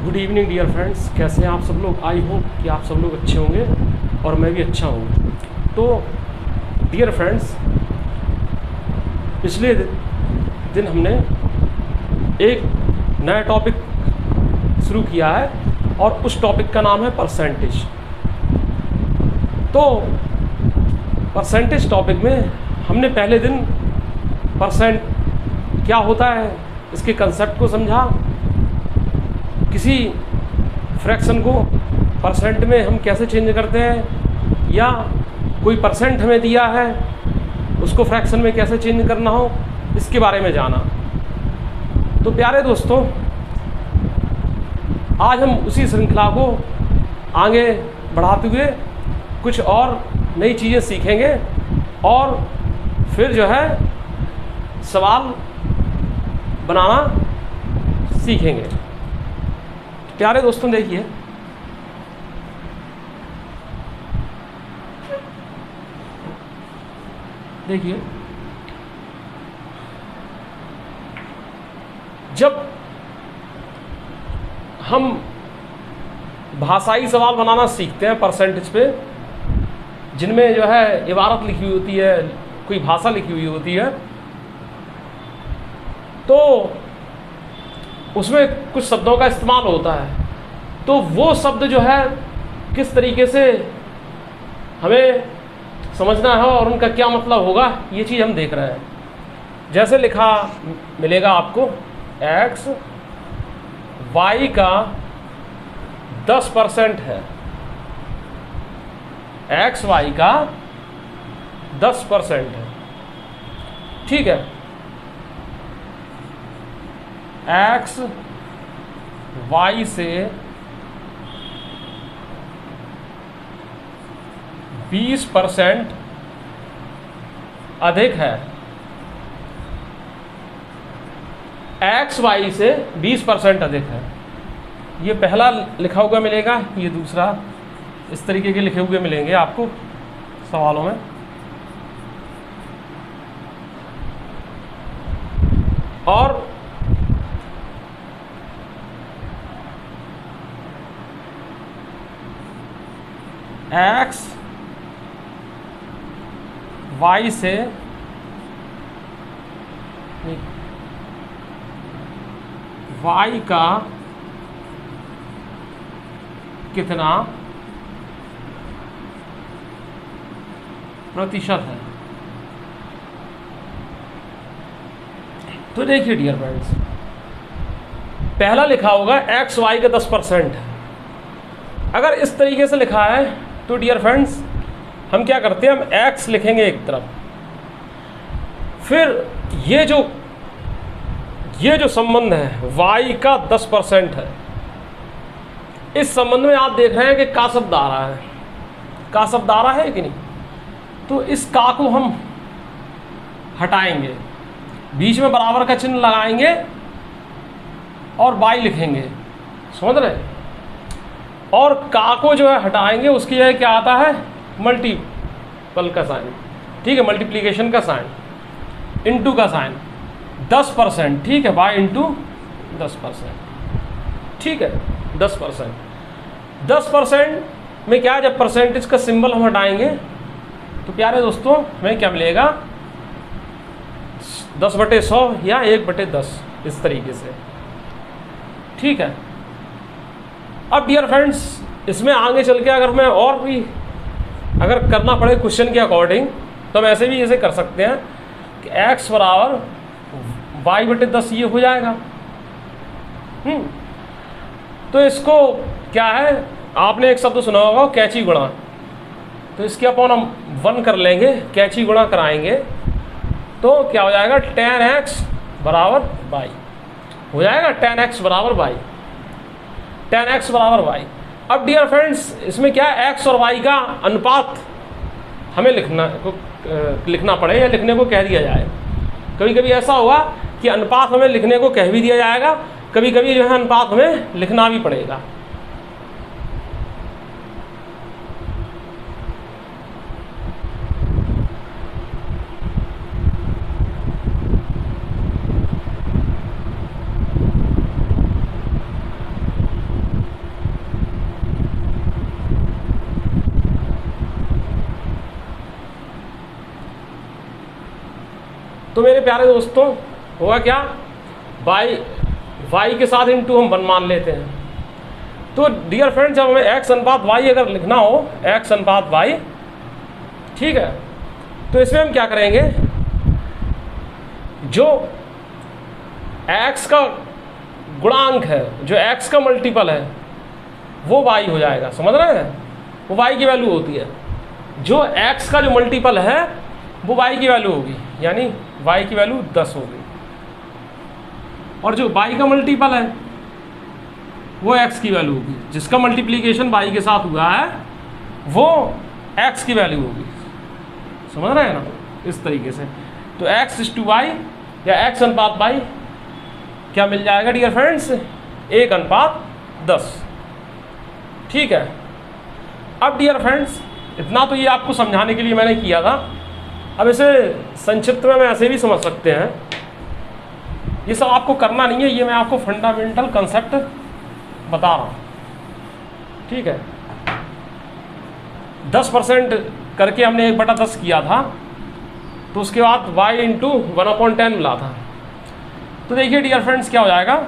Good evening dear friends, कैसे हैं आप सब लोग। आई होप कि आप सब लोग अच्छे होंगे और मैं भी अच्छा हूँ। तो डियर फ्रेंड्स, पिछले दिन हमने एक नया टॉपिक शुरू किया है और उस टॉपिक का नाम है परसेंटेज। तो परसेंटेज टॉपिक में हमने पहले दिन परसेंट क्या होता है इसके कंसेप्ट को समझा। किसी फ्रैक्शन को परसेंट में हम कैसे चेंज करते हैं, या कोई परसेंट हमें दिया है उसको फ्रैक्शन में कैसे चेंज करना हो, इसके बारे में जाना। तो प्यारे दोस्तों, आज हम उसी श्रृंखला को आगे बढ़ाते हुए कुछ और नई चीज़ें सीखेंगे और फिर जो है सवाल बनाना सीखेंगे। प्यारे दोस्तों, देखिए जब हम भाषाई सवाल बनाना सीखते हैं परसेंटेज पे, जिनमें जो है इबारत लिखी हुई होती है, कोई भाषा लिखी हुई होती है, तो उसमें कुछ शब्दों का इस्तेमाल होता है। तो वो शब्द जो है किस तरीके से हमें समझना है और उनका क्या मतलब होगा, ये चीज़ हम देख रहे हैं। जैसे लिखा मिलेगा आपको, x y का 10% है। x y का 10% है, ठीक है। x y से 20% अधिक है। x y से 20% अधिक है, ये पहला लिखा हुआ मिलेगा। ये दूसरा इस तरीके के लिखे हुए मिलेंगे आपको सवालों में। और x y से y का कितना प्रतिशत है। तो देखिए डियर फ्रेंड्स, पहला लिखा होगा x y का 10% है। अगर इस तरीके से लिखा है तो डियर फ्रेंड्स हम क्या करते हैं, हम x लिखेंगे एक तरफ, फिर ये जो संबंध है y का 10% है, इस संबंध में आप देख रहे हैं कि का शब्द आ रहा है। का शब्द आ रहा है कि नहीं? तो इस का को हम हटाएंगे, बीच में बराबर का चिन्ह लगाएंगे और y लिखेंगे, समझ रहे? और का को जो है हटाएंगे, उसकी जगह क्या आता है, मल्टीपल का साइन, ठीक है, मल्टीप्लिकेशन का साइन, इनटू का साइन, 10%, ठीक है, y इंटू 10%, ठीक है, 10%। 10% में क्या है, जब परसेंटेज का सिंबल हम हटाएंगे तो प्यारे दोस्तों हमें क्या मिलेगा, 10/100 या 1/10, इस तरीके से, ठीक है। अब डियर फ्रेंड्स, इसमें आगे चल के अगर मैं और भी अगर करना पड़े क्वेश्चन के अकॉर्डिंग, तो हम ऐसे भी ऐसे कर सकते हैं कि x बराबर y/10 ये हो जाएगा। तो इसको क्या है, आपने एक शब्द सुना होगा कैची गुणा, तो इसके अपन हम 1 कर लेंगे, कैची गुणा कराएंगे तो क्या हो जाएगा, tan x बराबर y हो जाएगा, tan x बराबर y, tan x बराबर y। अब डियर फ्रेंड्स, इसमें क्या है, x और y का अनुपात हमें लिखना पड़े या लिखने को कह दिया जाए। कभी कभी ऐसा होगा कि अनुपात हमें लिखने को कह भी दिया जाएगा, कभी कभी जो है अनुपात हमें लिखना भी पड़ेगा। तो मेरे प्यारे दोस्तों होगा क्या, वाई के साथ इंटू हम 1 मान लेते हैं। तो डियर फ्रेंड जब हमें एक्स अनुपात वाई अगर लिखना हो, एक्स अनुपात वाई, ठीक है, तो इसमें हम क्या करेंगे, जो x का गुणांक है, जो x का मल्टीपल है वो y हो जाएगा, समझ रहे हैं, वो y की वैल्यू होती है। जो x का जो मल्टीपल है वो y की वैल्यू होगी, यानी y की वैल्यू 10 होगी, और जो y का मल्टीपल है वो x की वैल्यू होगी, जिसका मल्टीप्लिकेशन y के साथ हुआ है वो x की वैल्यू होगी, समझ रहे हैं ना, इस तरीके से। तो x/y या x अनुपात y क्या मिल जाएगा डियर फ्रेंड्स, 1:10, ठीक है। अब डियर फ्रेंड्स इतना तो ये आपको समझाने के लिए मैंने किया था, अब इसे संक्षिप्त में मैं ऐसे भी समझ सकते हैं, ये सब आपको करना नहीं है, ये मैं आपको फंडामेंटल कंसेप्ट बता रहा हूँ, ठीक है। 10% करके हमने 1/10 किया था, तो उसके बाद y इंटू 1/10 मिला था। तो देखिए डियर फ्रेंड्स क्या हो जाएगा,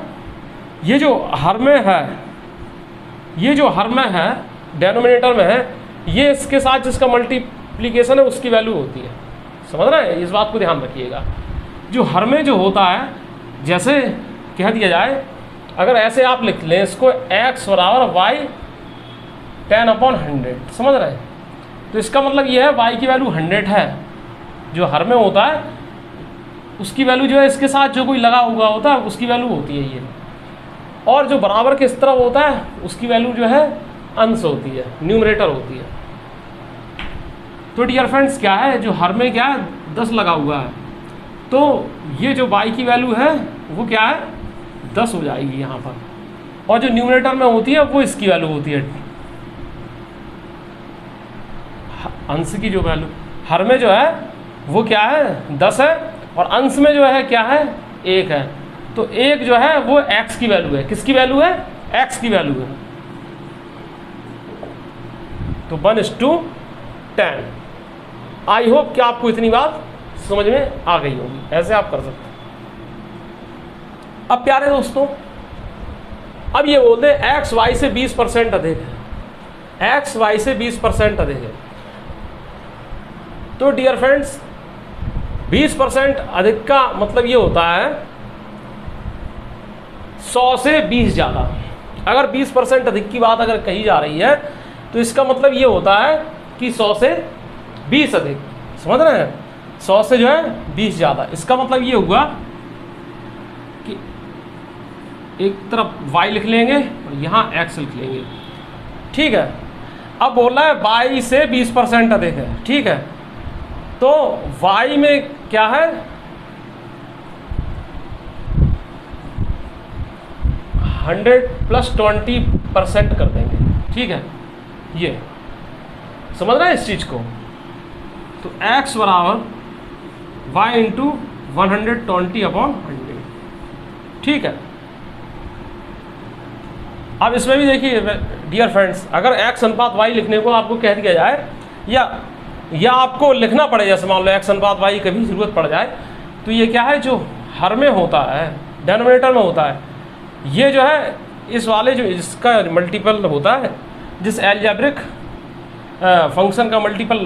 ये जो हर में है, ये जो हर में है डेनोमिनेटर में है, ये इसके साथ जिसका मल्टीप्लिकेशन है उसकी वैल्यू होती है, समझ रहे हैं, इस बात को ध्यान रखिएगा। जो हर में जो होता है, जैसे कह दिया जाए, अगर ऐसे आप लिख लें इसको x बराबर y 10/100, समझ रहे हैं, तो इसका मतलब ये है y की वैल्यू 100 है, जो हर में होता है उसकी वैल्यू जो है इसके साथ जो कोई लगा हुआ होता है उसकी वैल्यू होती है ये, और जो बराबर के इस तरफ होता है उसकी वैल्यू जो है अंश होती है, न्यूमरेटर होती है। तो डियर फ्रेंड्स क्या है, जो हर में क्या है 10 लगा हुआ है, तो ये जो y की वैल्यू है वो क्या है 10 हो जाएगी यहाँ पर, और जो न्यूमरेटर में होती है वो इसकी वैल्यू होती है, अंश की जो वैल्यू हर में जो है वो क्या है 10 है, और अंश में जो है क्या है 1 है, तो 1 जो है वो x की वैल्यू है, किसकी वैल्यू है, x की वैल्यू है, तो 1:10। आई होप कि आपको इतनी बात समझ में आ गई होगी, ऐसे आप कर सकते हैं। अब प्यारे दोस्तों अब ये बोलते हैं एक्स वाई से 20% अधिक है, एक्स वाई से 20% अधिक है, तो डियर फ्रेंड्स 20% अधिक का मतलब ये होता है 100 से 20 ज़्यादा। अगर 20% अधिक की बात अगर कही जा रही है तो इसका मतलब ये होता है कि 100 से 20 अधिक, समझ रहे हैं, 100 से जो है 20 ज़्यादा। इसका मतलब ये हुआ कि एक तरफ y लिख लेंगे और यहाँ x लिख लेंगे, ठीक है। अब बोल रहा है y से 20% अधिक है, ठीक है, तो y में क्या है 100 + 20% कर देंगे, ठीक है, ये समझ रहे हैं इस चीज़ को। तो x बराबर y इंटू 120/100, ठीक है। अब इसमें भी देखिए डियर फ्रेंड्स, अगर x अनुपात y लिखने को आपको कह दिया जाए या आपको लिखना पड़े, जैसे मान लो x अनुपात y कभी ज़रूरत पड़ जाए, तो ये क्या है जो हर में होता है, डेनोमिनेटर में होता है, ये जो है इस वाले जो इसका मल्टीपल होता है, जिस एल्जेब्रिक फंक्शन का मल्टीपल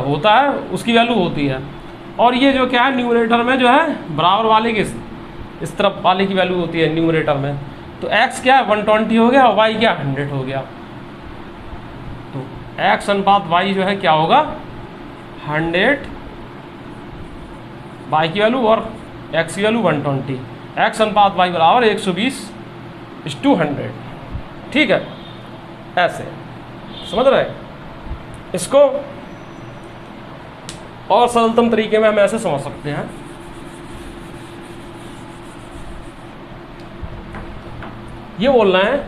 होता है उसकी वैल्यू होती है, और ये जो क्या है न्यूमरेटर में जो है बराबर वाले के इस तरफ वाले की वैल्यू होती है न्यूमरेटर में। तो x क्या है 120 हो गया और y क्या 100 हो गया, तो x अनुपात y जो है क्या होगा 100, y की वैल्यू और x की वैल्यू 120, x अनुपात y बराबर 120/100, ठीक है। ऐसे समझ रहे हैं, इसको और सरलतम तरीके में हम ऐसे समझ सकते हैं, ये बोल रहे हैं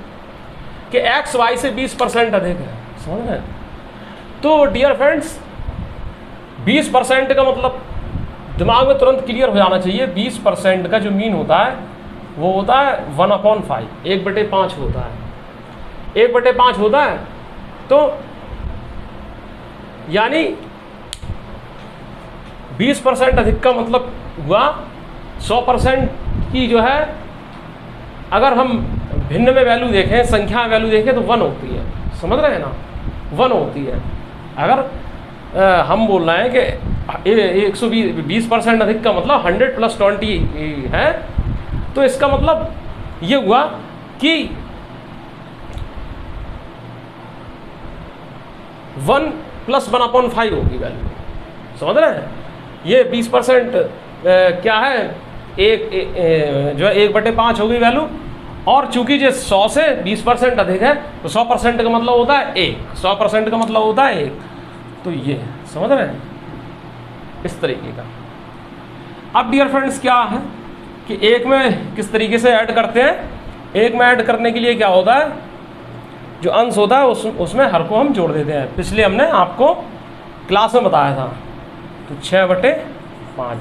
कि x y से 20% अधिक है, समझ रहे हैं। तो डियर फ्रेंड्स 20% का मतलब दिमाग में तुरंत क्लियर हो जाना चाहिए, 20% का जो मीन होता है वो होता है 1/5, 1/5 होता है, 1/5 होता है। तो यानी 20% अधिक का मतलब हुआ 100% की जो है, अगर हम भिन्न में वैल्यू देखें, संख्या में वैल्यू देखें तो 1 होती है, समझ रहे हैं ना, 1 होती है। अगर हम बोल रहे हैं कि 120% अधिक का मतलब 100 + 20 है, तो इसका मतलब ये हुआ कि 1 + 1/5 होगी वैल्यू, समझ रहे हैं। ये 20% क्या है, जो है 1/5 होगी वैल्यू। और चूंकि ये 100 से 20% अधिक है, तो 100% का मतलब होता है 1, 100% का मतलब होता है 1। तो ये समझ रहे हैं, इस तरीके का। अब डियर फ्रेंड्स क्या है कि एक में किस तरीके से ऐड करते हैं, एक में ऐड करने के लिए क्या होता है, जो अंश होता है उसमें हर को हम जोड़ देते हैं। पिछले हमने आपको क्लास में बताया था। तो 6/5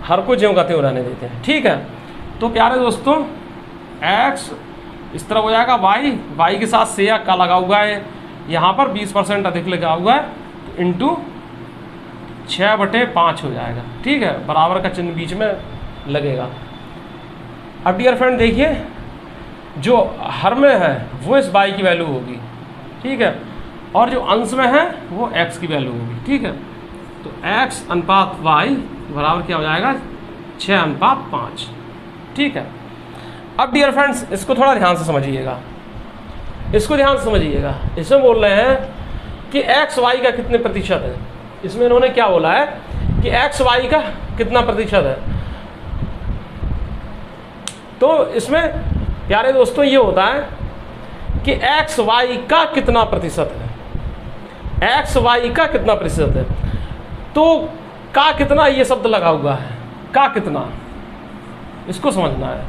हर को ज्यों का त्यों रहने देते हैं, ठीक है। तो प्यारे दोस्तों, x इस तरह हो जाएगा, y के साथ से का लगा हुआ है, यहाँ पर 20% अधिक लगा हुआ है, इंटू 6/5 हो जाएगा, ठीक है। बराबर का चिन्ह बीच में लगेगा। अब डियर फ्रेंड देखिए, जो हर में है वो इस y की वैल्यू होगी, ठीक है, और जो अंश में है वो x की वैल्यू होगी, ठीक है। तो x अनुपात y बराबर क्या हो जाएगा, 6/5, ठीक है। अब डियर फ्रेंड्स इसको थोड़ा ध्यान से समझिएगा, इसको ध्यान से समझिएगा। इसमें बोल रहे हैं कि x y का कितने प्रतिशत है। इसमें इन्होंने क्या बोला है कि x y का कितना प्रतिशत है। तो इसमें प्यारे दोस्तों ये होता है कि x y का कितना प्रतिशत है, x y का कितना प्रतिशत है। तो का कितना ये शब्द लगा हुआ है, का कितना, इसको समझना है।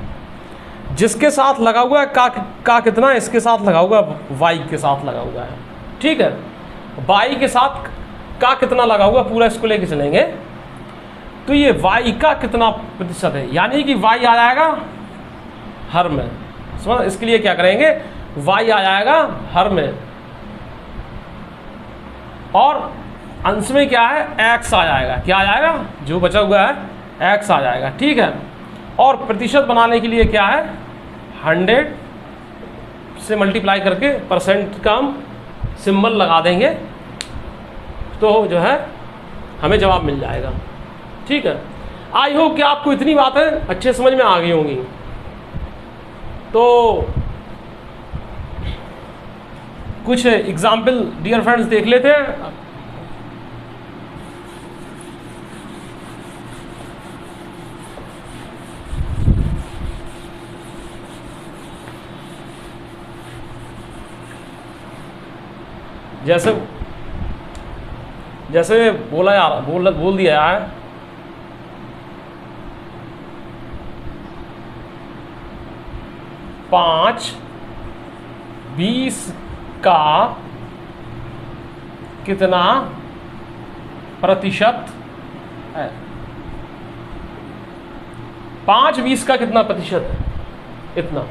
जिसके साथ लगा हुआ है का कितना, इसके साथ लगा हुआ है, y के साथ लगा हुआ है, ठीक है। y के साथ का कितना लगा हुआ, पूरा इसको लेके चलेंगे। तो ये y का कितना प्रतिशत है, यानी कि y आ जाएगा हर में, समझ। इसके लिए क्या करेंगे, y आ जाएगा हर में, और अंश में क्या है, x आ जाएगा। क्या आ जाएगा, जो बचा हुआ है x आ जाएगा, ठीक है। और प्रतिशत बनाने के लिए क्या है, 100 से मल्टीप्लाई करके परसेंट का हम सिंबल लगा देंगे, तो जो है हमें जवाब मिल जाएगा, ठीक है। आई होप कि आपको इतनी बातें अच्छे समझ में आ गई होंगी। तो कुछ एग्जाम्पल डियर फ्रेंड्स देख लेते हैं। जैसे बोल दिया है, 5/20 का कितना प्रतिशत है, 5/20 का कितना प्रतिशत है, इतना।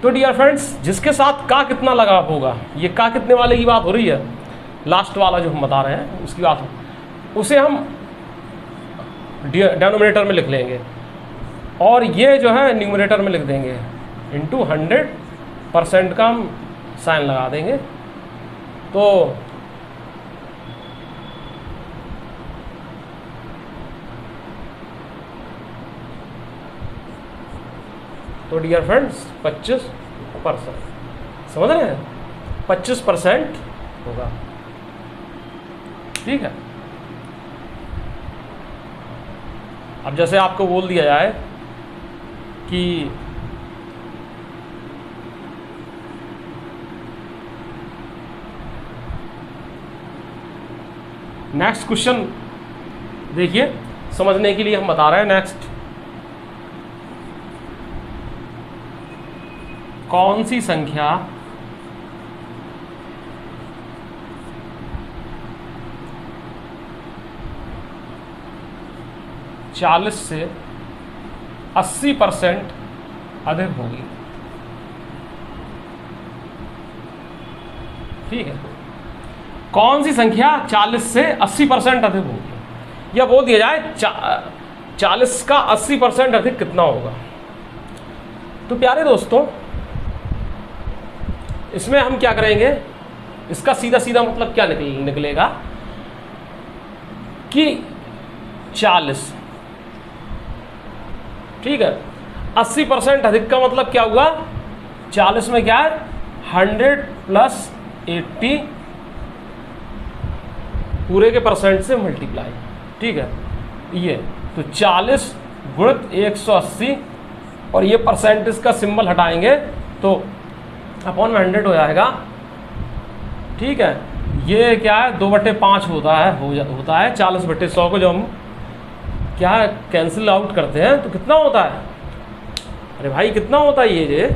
तो डियर फ्रेंड्स, जिसके साथ का कितना लगा होगा, ये का कितने वाले की बात हो रही है, लास्ट वाला जो हम बता रहे हैं उसकी बात, उसे हम डिनोमिनेटर में लिख लेंगे, और ये जो है न्यूमरेटर में लिख देंगे, इंटू 100% का हम साइन लगा देंगे। तो डियर फ्रेंड्स 25%, समझ रहे हैं, 25% होगा, ठीक है। अब जैसे आपको बोल दिया जाए कि नेक्स्ट क्वेश्चन देखिए, समझने के लिए हम बता रहे हैं। नेक्स्ट, कौन सी संख्या चालीस से 80% अधिक होगी, ठीक है। कौन सी संख्या 40 से 80% अधिक होगी। या बोल दिया जाए 40 का 80% अधिक कितना होगा। तो प्यारे दोस्तों, इसमें हम क्या करेंगे, इसका सीधा सीधा मतलब क्या निकलेगा कि 40, ठीक है, 80% अधिक का मतलब क्या हुआ, 40 में क्या है 100 + 80 पूरे के परसेंट से मल्टीप्लाई, ठीक है, ये तो 40 गुणित 180 और ये परसेंटेज का सिंबल हटाएंगे तो अपॉन में 100 हो जाएगा, ठीक है। ये क्या है 2/5 होता है 40/100 को जब हम क्या है कैंसिल आउट करते हैं तो कितना होता है, अरे भाई कितना होता है ये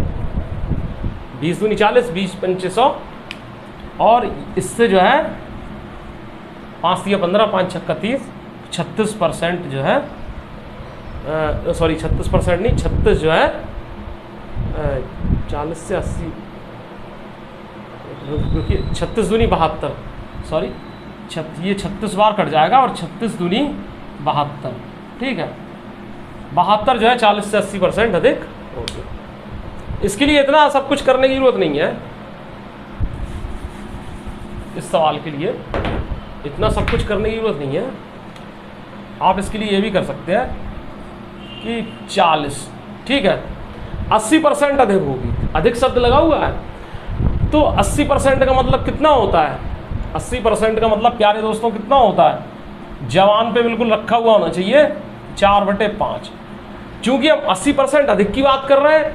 20 दूनी 40, 20 पंचे 100 और इससे जो है 5 × 15, 5 × 30, 36% जो है, सॉरी 36% नहीं, 36 जो है 40 से 80, क्योंकि 36 दूनी 72, सॉरी ये 36 बार कट जाएगा और 36 दूनी 72, ठीक है, 72 जो है 40 से 80% अधिक होगी। इसके लिए इतना सब कुछ करने की जरूरत नहीं है, इस सवाल के लिए इतना सब कुछ करने की जरूरत नहीं है। आप इसके लिए ये भी कर सकते हैं कि 40, ठीक है, 80% अधिक होगी, अधिक शब्द लगा हुआ है तो 80% का मतलब कितना होता है, 80% का मतलब प्यारे दोस्तों कितना होता है, जवान पे बिल्कुल रखा हुआ होना चाहिए 4/5। चूंकि हम 80% अधिक की बात कर रहे हैं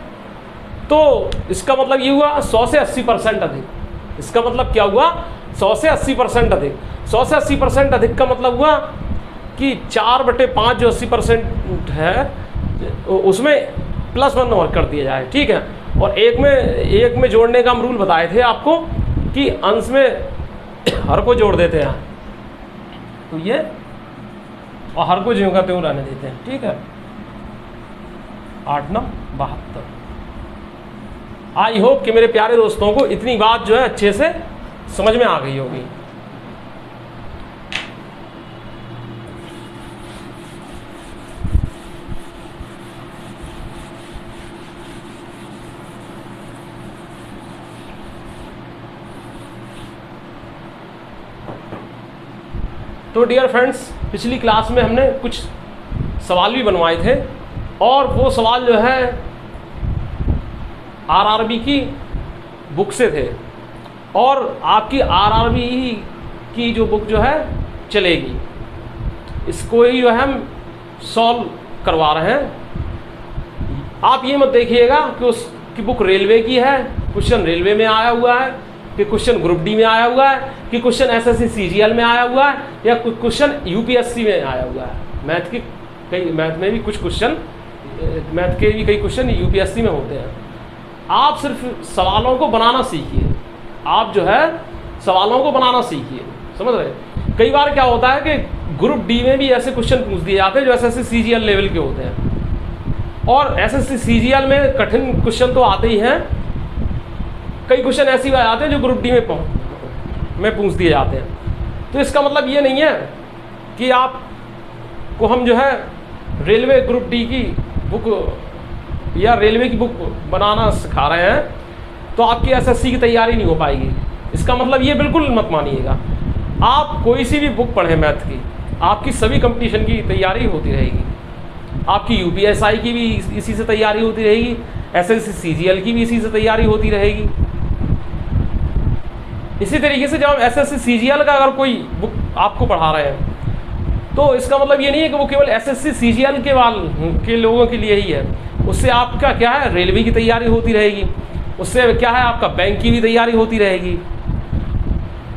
तो इसका मतलब ये हुआ 100 से 80% अधिक, इसका मतलब क्या हुआ 100 से 80% अधिक। 100 से 80% अधिक का मतलब हुआ कि 4/5 जो 80% है उसमें +1 और कर दिया जाए, ठीक है। और एक में जोड़ने का हम रूल बताए थे आपको कि अंश में हर को जोड़ देते हैं, तो ये और हर को ज्यों का त्यों रहने देते हैं, ठीक है। 8 × 9 = 72। आई होप कि मेरे प्यारे दोस्तों को इतनी बात जो है अच्छे से समझ में आ गई होगी। तो डियर फ्रेंड्स, पिछली क्लास में हमने कुछ सवाल भी बनवाए थे और वो सवाल जो है आरआरबी की बुक से थे और आपकी आरआरबी की जो बुक जो है चलेगी, इसको ही जो है हम सॉल्व करवा रहे हैं। आप ये मत देखिएगा कि उसकी बुक रेलवे की है, क्वेश्चन रेलवे में आया हुआ है, कि क्वेश्चन ग्रुप डी में आया हुआ है, कि क्वेश्चन एसएससी सीजीएल में आया हुआ है, या क्वेश्चन यूपीएससी में आया हुआ है। मैथ में भी कुछ क्वेश्चन, मैथ के भी कई क्वेश्चन यूपीएससी में होते हैं। आप सिर्फ सवालों को बनाना सीखिए, आप जो है सवालों को बनाना सीखिए, समझ रहे। कई बार क्या होता है कि ग्रुप डी में भी ऐसे क्वेश्चन पूछ दिए जाते हैं जो एसएससी सीजीएल लेवल के होते हैं, और एसएससी सीजीएल में कठिन क्वेश्चन तो आते ही हैं, कई क्वेश्चन ऐसे ही आते हैं जो ग्रुप डी में पूछ दिए जाते हैं। तो इसका मतलब ये नहीं है कि आपको हम जो है रेलवे ग्रुप डी की बुक या रेलवे की बुक बनाना सिखा रहे हैं तो आपकी एसएससी की तैयारी नहीं हो पाएगी। इसका मतलब ये बिल्कुल मत मानिएगा। आप कोई सी भी बुक पढ़ें मैथ की, आपकी सभी कंपटीशन की तैयारी होती रहेगी, आपकी यूपीएसआई की भी इसी से तैयारी होती रहेगी, एसएससी सीजीएल की भी इसी से तैयारी होती रहेगी। इसी तरीके से जब हम एसएससी सीजीएल का अगर कोई बुक आपको पढ़ा रहे हैं तो इसका मतलब ये नहीं है कि वो केवल एसएससी सीजीएल के लोगों के लिए ही है। उससे आपका क्या है रेलवे की तैयारी होती रहेगी, उससे क्या है आपका बैंक की भी तैयारी होती रहेगी,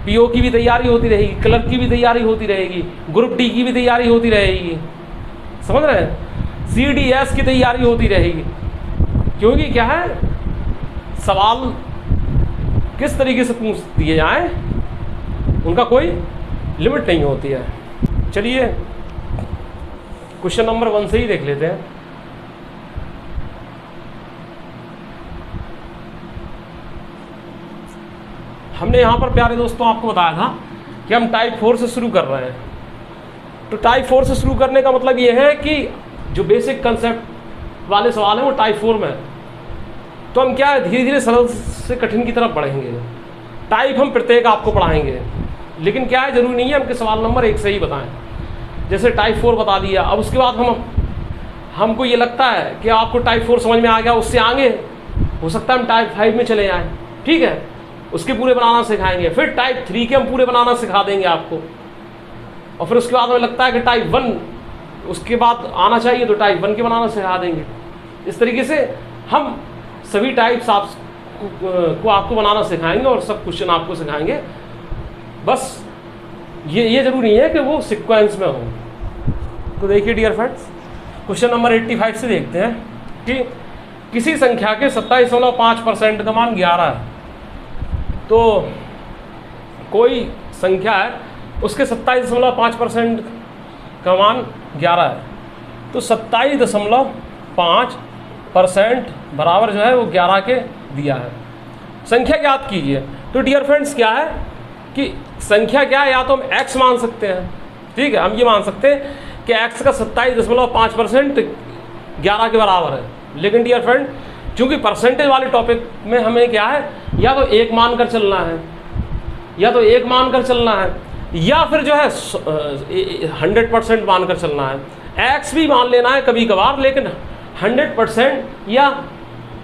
पीओ की भी तैयारी होती रहेगी, क्लर्क की भी तैयारी होती रहेगी, ग्रुप डी की भी तैयारी होती रहेगी, समझ रहे हैं, सीडीएस की तैयारी होती रहेगी। क्योंकि क्या है सवाल किस तरीके से पूछ दिए जाएं उनका कोई लिमिट नहीं होती है। चलिए क्वेश्चन नंबर 1 से ही देख लेते हैं। हमने यहाँ पर प्यारे दोस्तों आपको बताया था कि हम टाइप 4 से शुरू कर रहे हैं। तो टाइप 4 से शुरू करने का मतलब ये है कि जो बेसिक कंसेप्ट वाले सवाल हैं वो टाइप 4 में है। तो हम क्या है, धीरे धीरे सरल से कठिन की तरफ बढ़ेंगे। टाइप हम प्रत्येक आपको पढ़ाएंगे, लेकिन क्या है, जरूरी नहीं है हम कि सवाल नंबर 1 से ही बताएं। जैसे टाइप 4 बता दिया, अब उसके बाद हमको ये लगता है कि आपको टाइप 4 समझ में आ गया, उससे आगे हो सकता है हम टाइप 5 में चले जाएँ, ठीक है, उसके पूरे बनाना सिखाएंगे। फिर टाइप 3 के हम पूरे बनाना सिखा देंगे आपको, और फिर उसके बाद हमें लगता है कि टाइप 1 उसके बाद आना चाहिए, तो टाइप 1 के बनाना सिखा देंगे। इस तरीके से हम सभी टाइप्स को आपको बनाना सिखाएंगे और सब क्वेश्चन आपको सिखाएंगे। बस ये जरूरी नहीं है कि वो सीक्वेंस में हो। तो देखिए डियर फ्रेंड्स, क्वेश्चन नंबर 85 से देखते हैं कि किसी संख्या के 27.5% का मान 11 है। तो कोई संख्या है, उसके 27.5% का मान 11 है, तो 27.5% बराबर जो है वो 11 के दिया है। संख्या ज्ञात कीजिए। तो डियर फ्रेंड्स क्या है कि संख्या क्या है, या तो हम x मान सकते हैं, ठीक है, हम ये मान सकते हैं कि x का 27.5% 11 के बराबर है। लेकिन डियर फ्रेंड, चूंकि परसेंटेज वाले टॉपिक में हमें क्या है, या तो 1 मान कर चलना है, या तो 1 मान कर चलना है, या फिर जो है 100% मान कर चलना है। x भी मान लेना है कभी कभार, लेकिन 100% या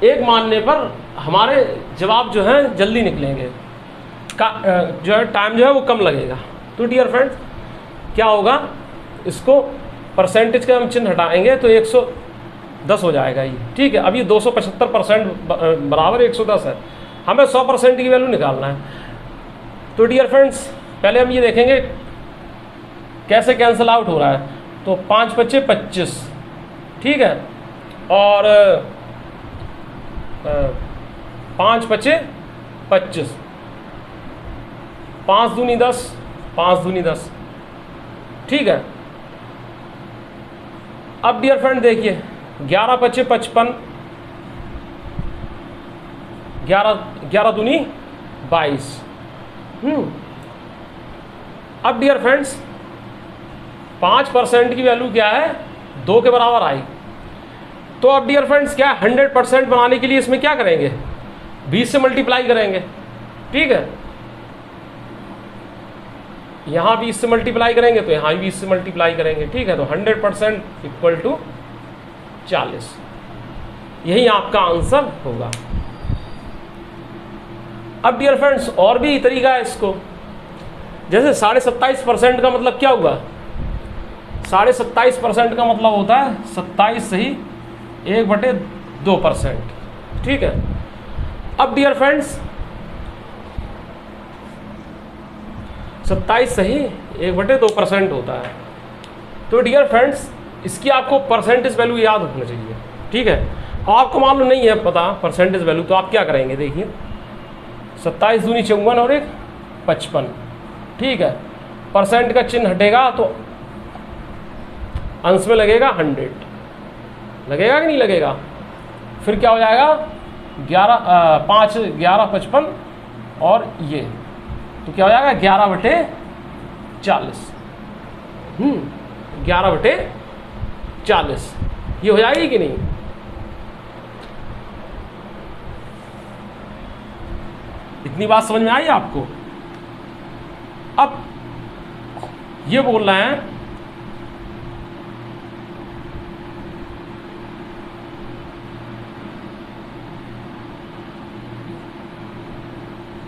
1 मानने पर हमारे जवाब जो हैं जल्दी निकलेंगे, जो है टाइम जो है वो कम लगेगा। तो डियर फ्रेंड्स क्या होगा, इसको परसेंटेज का हम चिन्ह हटाएंगे तो 110 हो जाएगा ये, ठीक है। अब ये 275% बराबर 110 है, हमें 100% की वैल्यू निकालना है। तो डियर फ्रेंड्स पहले हम ये देखेंगे कैसे कैंसिल आउट हो रहा है। तो 5 × 5 = 25, ठीक है, और 5 × 5 = 25, 5 दूनी 10, 5 दूनी 10, ठीक है। अब डियर फ्रेंड देखिए, 11 × 5 = 55, 11 दूनी 22। अब डियर फ्रेंड्स 5% की वैल्यू क्या है, 2 के बराबर आई। तो अब डियर फ्रेंड्स क्या 100% बनाने के लिए इसमें क्या करेंगे, 20 से मल्टीप्लाई करेंगे, ठीक है। यहाँ 20 से मल्टीप्लाई करेंगे तो यहाँ भी 20 से मल्टीप्लाई करेंगे, ठीक है। तो 100% = 40, यही आपका आंसर होगा। अब डियर फ्रेंड्स और भी तरीका है इसको, जैसे 27.5% का मतलब क्या हुआ, 27.5% का मतलब होता है 27 सही 1/2%, ठीक है। अब डियर फ्रेंड्स 27 सही 1/2% होता है। तो डियर फ्रेंड्स इसकी आपको परसेंटेज वैल्यू याद रखना चाहिए, ठीक है। आपको मालूम नहीं है पता परसेंटेज वैल्यू, तो आप क्या करेंगे, देखिए 27 दूनी 54 और 1 55, ठीक है। परसेंट का चिन्ह हटेगा तो अंश में लगेगा 100, लगेगा कि नहीं लगेगा। फिर क्या हो जाएगा 5 11 55 और ये, तो क्या हो जाएगा 11/40, 11/40 ये हो जाएगी कि नहीं। इतनी बात समझ में आई आपको। अब ये बोल रहे हैं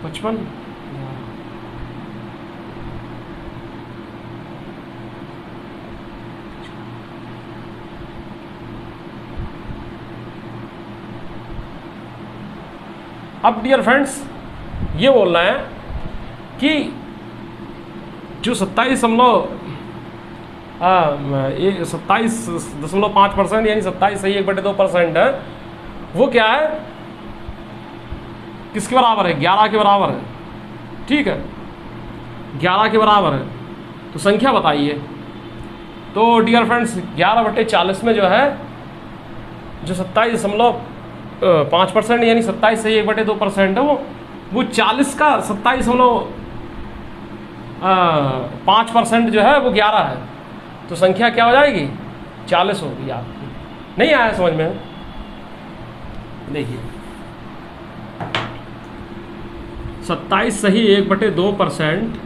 बचपन अब डियर फ्रेंड्स ये बोल रहे हैं कि जो 27.5% यानी 27 सही 1/2% है, वो क्या है, किसके बराबर है, 11 के बराबर है, ठीक है, 11 के बराबर है। तो संख्या बताइए। तो डियर फ्रेंड्स 11/40 में जो है जो 27.5% यानी 27 सही 1/2% है, वो 40 का 27.5% जो है वो 11 है, तो संख्या क्या हो जाएगी, 40 होगी आपकी। नहीं आया समझ में? देखिए 27 सही 1/2%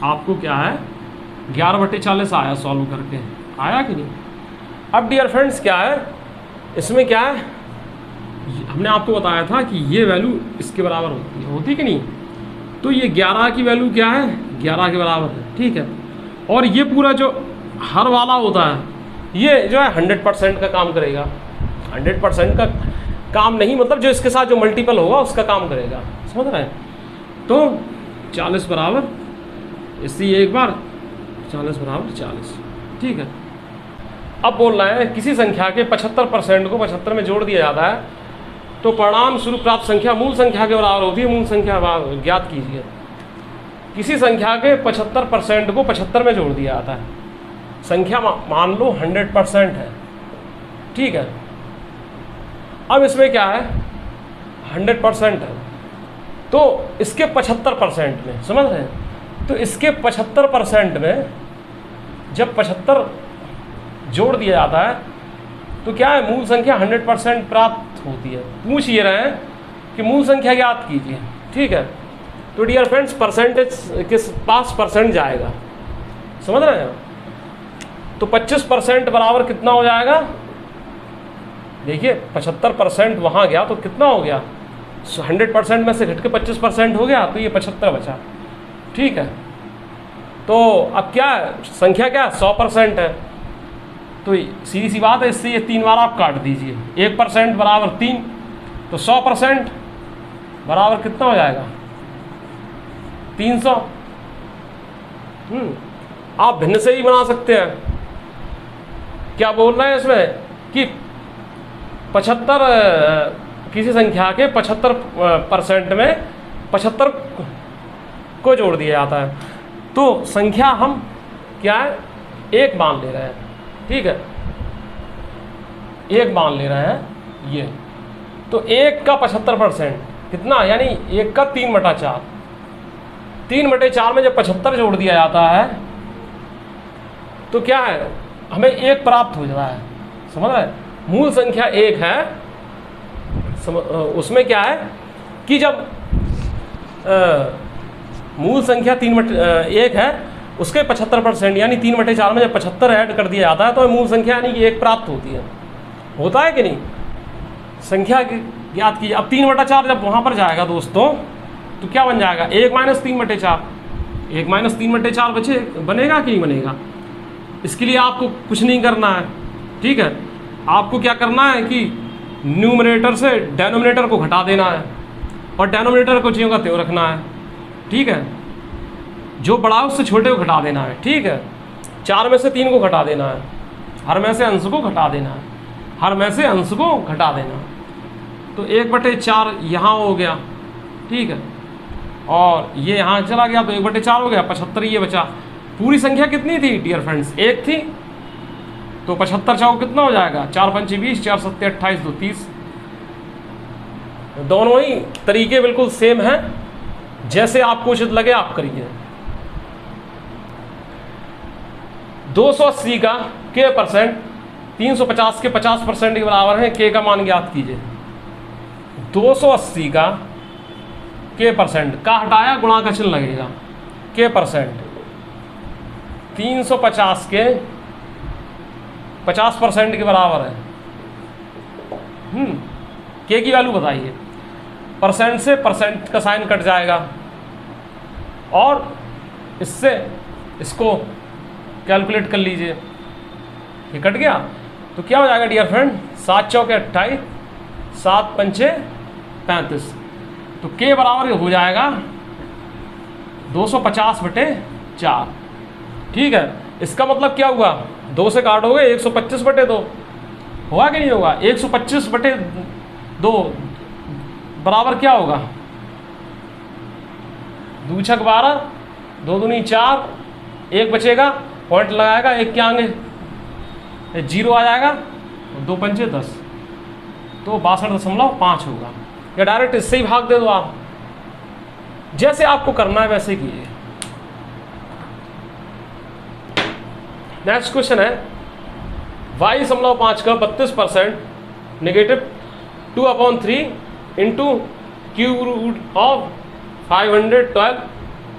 आपको क्या है 11/40 आया सॉल्व करके, आया कि नहीं? अब डियर फ्रेंड्स क्या है इसमें, क्या है हमने आपको बताया था कि ये वैल्यू इसके बराबर होती कि नहीं? तो ये 11 की वैल्यू क्या है 11 के बराबर है, ठीक है। और ये पूरा जो हर वाला होता है ये जो है 100% का काम करेगा। 100% का काम नहीं, मतलब जो इसके साथ जो मल्टीपल होगा उसका काम करेगा, समझ रहे हैं? तो 40 बराबर इसी एक बार 40 बराबर 40, ठीक है। अब बोल रहे हैं किसी संख्या के 75% को 75 में जोड़ दिया जाता है तो परिणाम स्वरूप प्राप्त संख्या मूल संख्या के बराबर होती है। मूल संख्या ज्ञात कीजिए। किसी संख्या के 75% को 75 में जोड़ दिया जाता है। संख्या मान लो 100% है, ठीक है। अब इसमें क्या है 100% है तो इसके 75% में, समझ रहे हैं? तो इसके 75% में जब 75 जोड़ दिया जाता है तो क्या है मूल संख्या 100% प्राप्त होती है। पूछ ये रहे हैं कि मूल संख्या ज्ञात कीजिए, ठीक है। तो डियर फ्रेंड्स परसेंटेज किस पास परसेंट जाएगा, समझ रहे हैं? तो 25% बराबर कितना हो जाएगा? देखिए 75% वहाँ गया तो कितना हो गया 100% में से घट के 25% हो गया तो ये 75 बचा, ठीक है। तो अब क्या है संख्या क्या 100% है तो सीधी सी बात है, इससे ये 3 बार आप काट दीजिए। 1% बराबर 3 तो 100% बराबर कितना हो जाएगा 300। आप भिन्न से ही बना सकते हैं। क्या बोल रहे हैं इसमें कि 75 किसी संख्या के 75% में 75 को जोड़ दिया जाता है तो संख्या हम क्या है 1 मान ले रहे हैं, ठीक है। 1 मान ले रहे हैं ये, तो 1 का 75% कितना, यानी 1 का 3/4। 3/4 में जब 75 जोड़ दिया जाता है तो क्या है हमें 1 प्राप्त हो जाता है, समझ रहे हैं? मूल संख्या 1 है, उसमें क्या है कि जब मूल संख्या 1 है उसके 75% यानी 3/4 में जब 75 ऐड कर दिया जाता है तो मूल संख्या यानी कि 1 प्राप्त होती है। होता है कि नहीं? संख्या ज्ञात कीजिए। अब 3/4 जब वहाँ पर जाएगा दोस्तों तो क्या बन जाएगा 1 - 3/4। 1 - 3/4 बचे बनेगा कि नहीं बनेगा? इसके लिए आपको कुछ नहीं करना है, ठीक है। आपको क्या करना है कि न्यूमरेटर से डेनोमिनेटर को घटा देना है और डेनोमिनेटर को ज्यों का त्यों रखना है, ठीक है। जो बड़ा है उससे छोटे को घटा देना है, ठीक है। 4 में से 3 को घटा देना है, हर में से अंश को घटा देना है, हर में से अंश को घटा देना। तो 1/4 यहाँ हो गया, ठीक है, और ये यहाँ चला गया तो 1/4 हो गया, 75 ये बचा। पूरी संख्या कितनी थी डियर फ्रेंड्स 1 थी तो 75 चाहो कितना हो जाएगा 4 × 5 = 20, 4 × 7 = 28, 2 × 30। दोनों ही तरीके बिल्कुल सेम हैं, जैसे आपको उचित लगे आप करिए। 280 का के परसेंट 350 के 50% के बराबर है, के का मान ज्ञात कीजिए। 280 का के परसेंट का हटाया गुणा का चिन्ह लगेगा, के परसेंट 350 के 50% के बराबर है। के की वैल्यू बताइए। परसेंट से परसेंट का साइन कट जाएगा और इससे इसको कैलकुलेट कर लीजिए, ये कट गया तो क्या हो जाएगा डियर फ्रेंड 7 × 4 = 28, 7 × 5 = 35। तो के बराबर हो जाएगा 250/4, ठीक है। इसका मतलब क्या हुआ 2 से काटोगे 125/2 होगा कि नहीं होगा? 125/2 बराबर क्या होगा 2 × 6 = 12, 2 दूनी 4, 1 बचेगा, पॉइंट लगाएगा 1 के आगे 0 आ जाएगा, 2 × 5 = 10, तो 62.5 होगा। या डायरेक्ट इससे ही भाग दे दो आप, जैसे आपको करना है वैसे कीजिए। नेक्स्ट क्वेश्चन है y/5 का 32% negative 2/3 into cube root of 512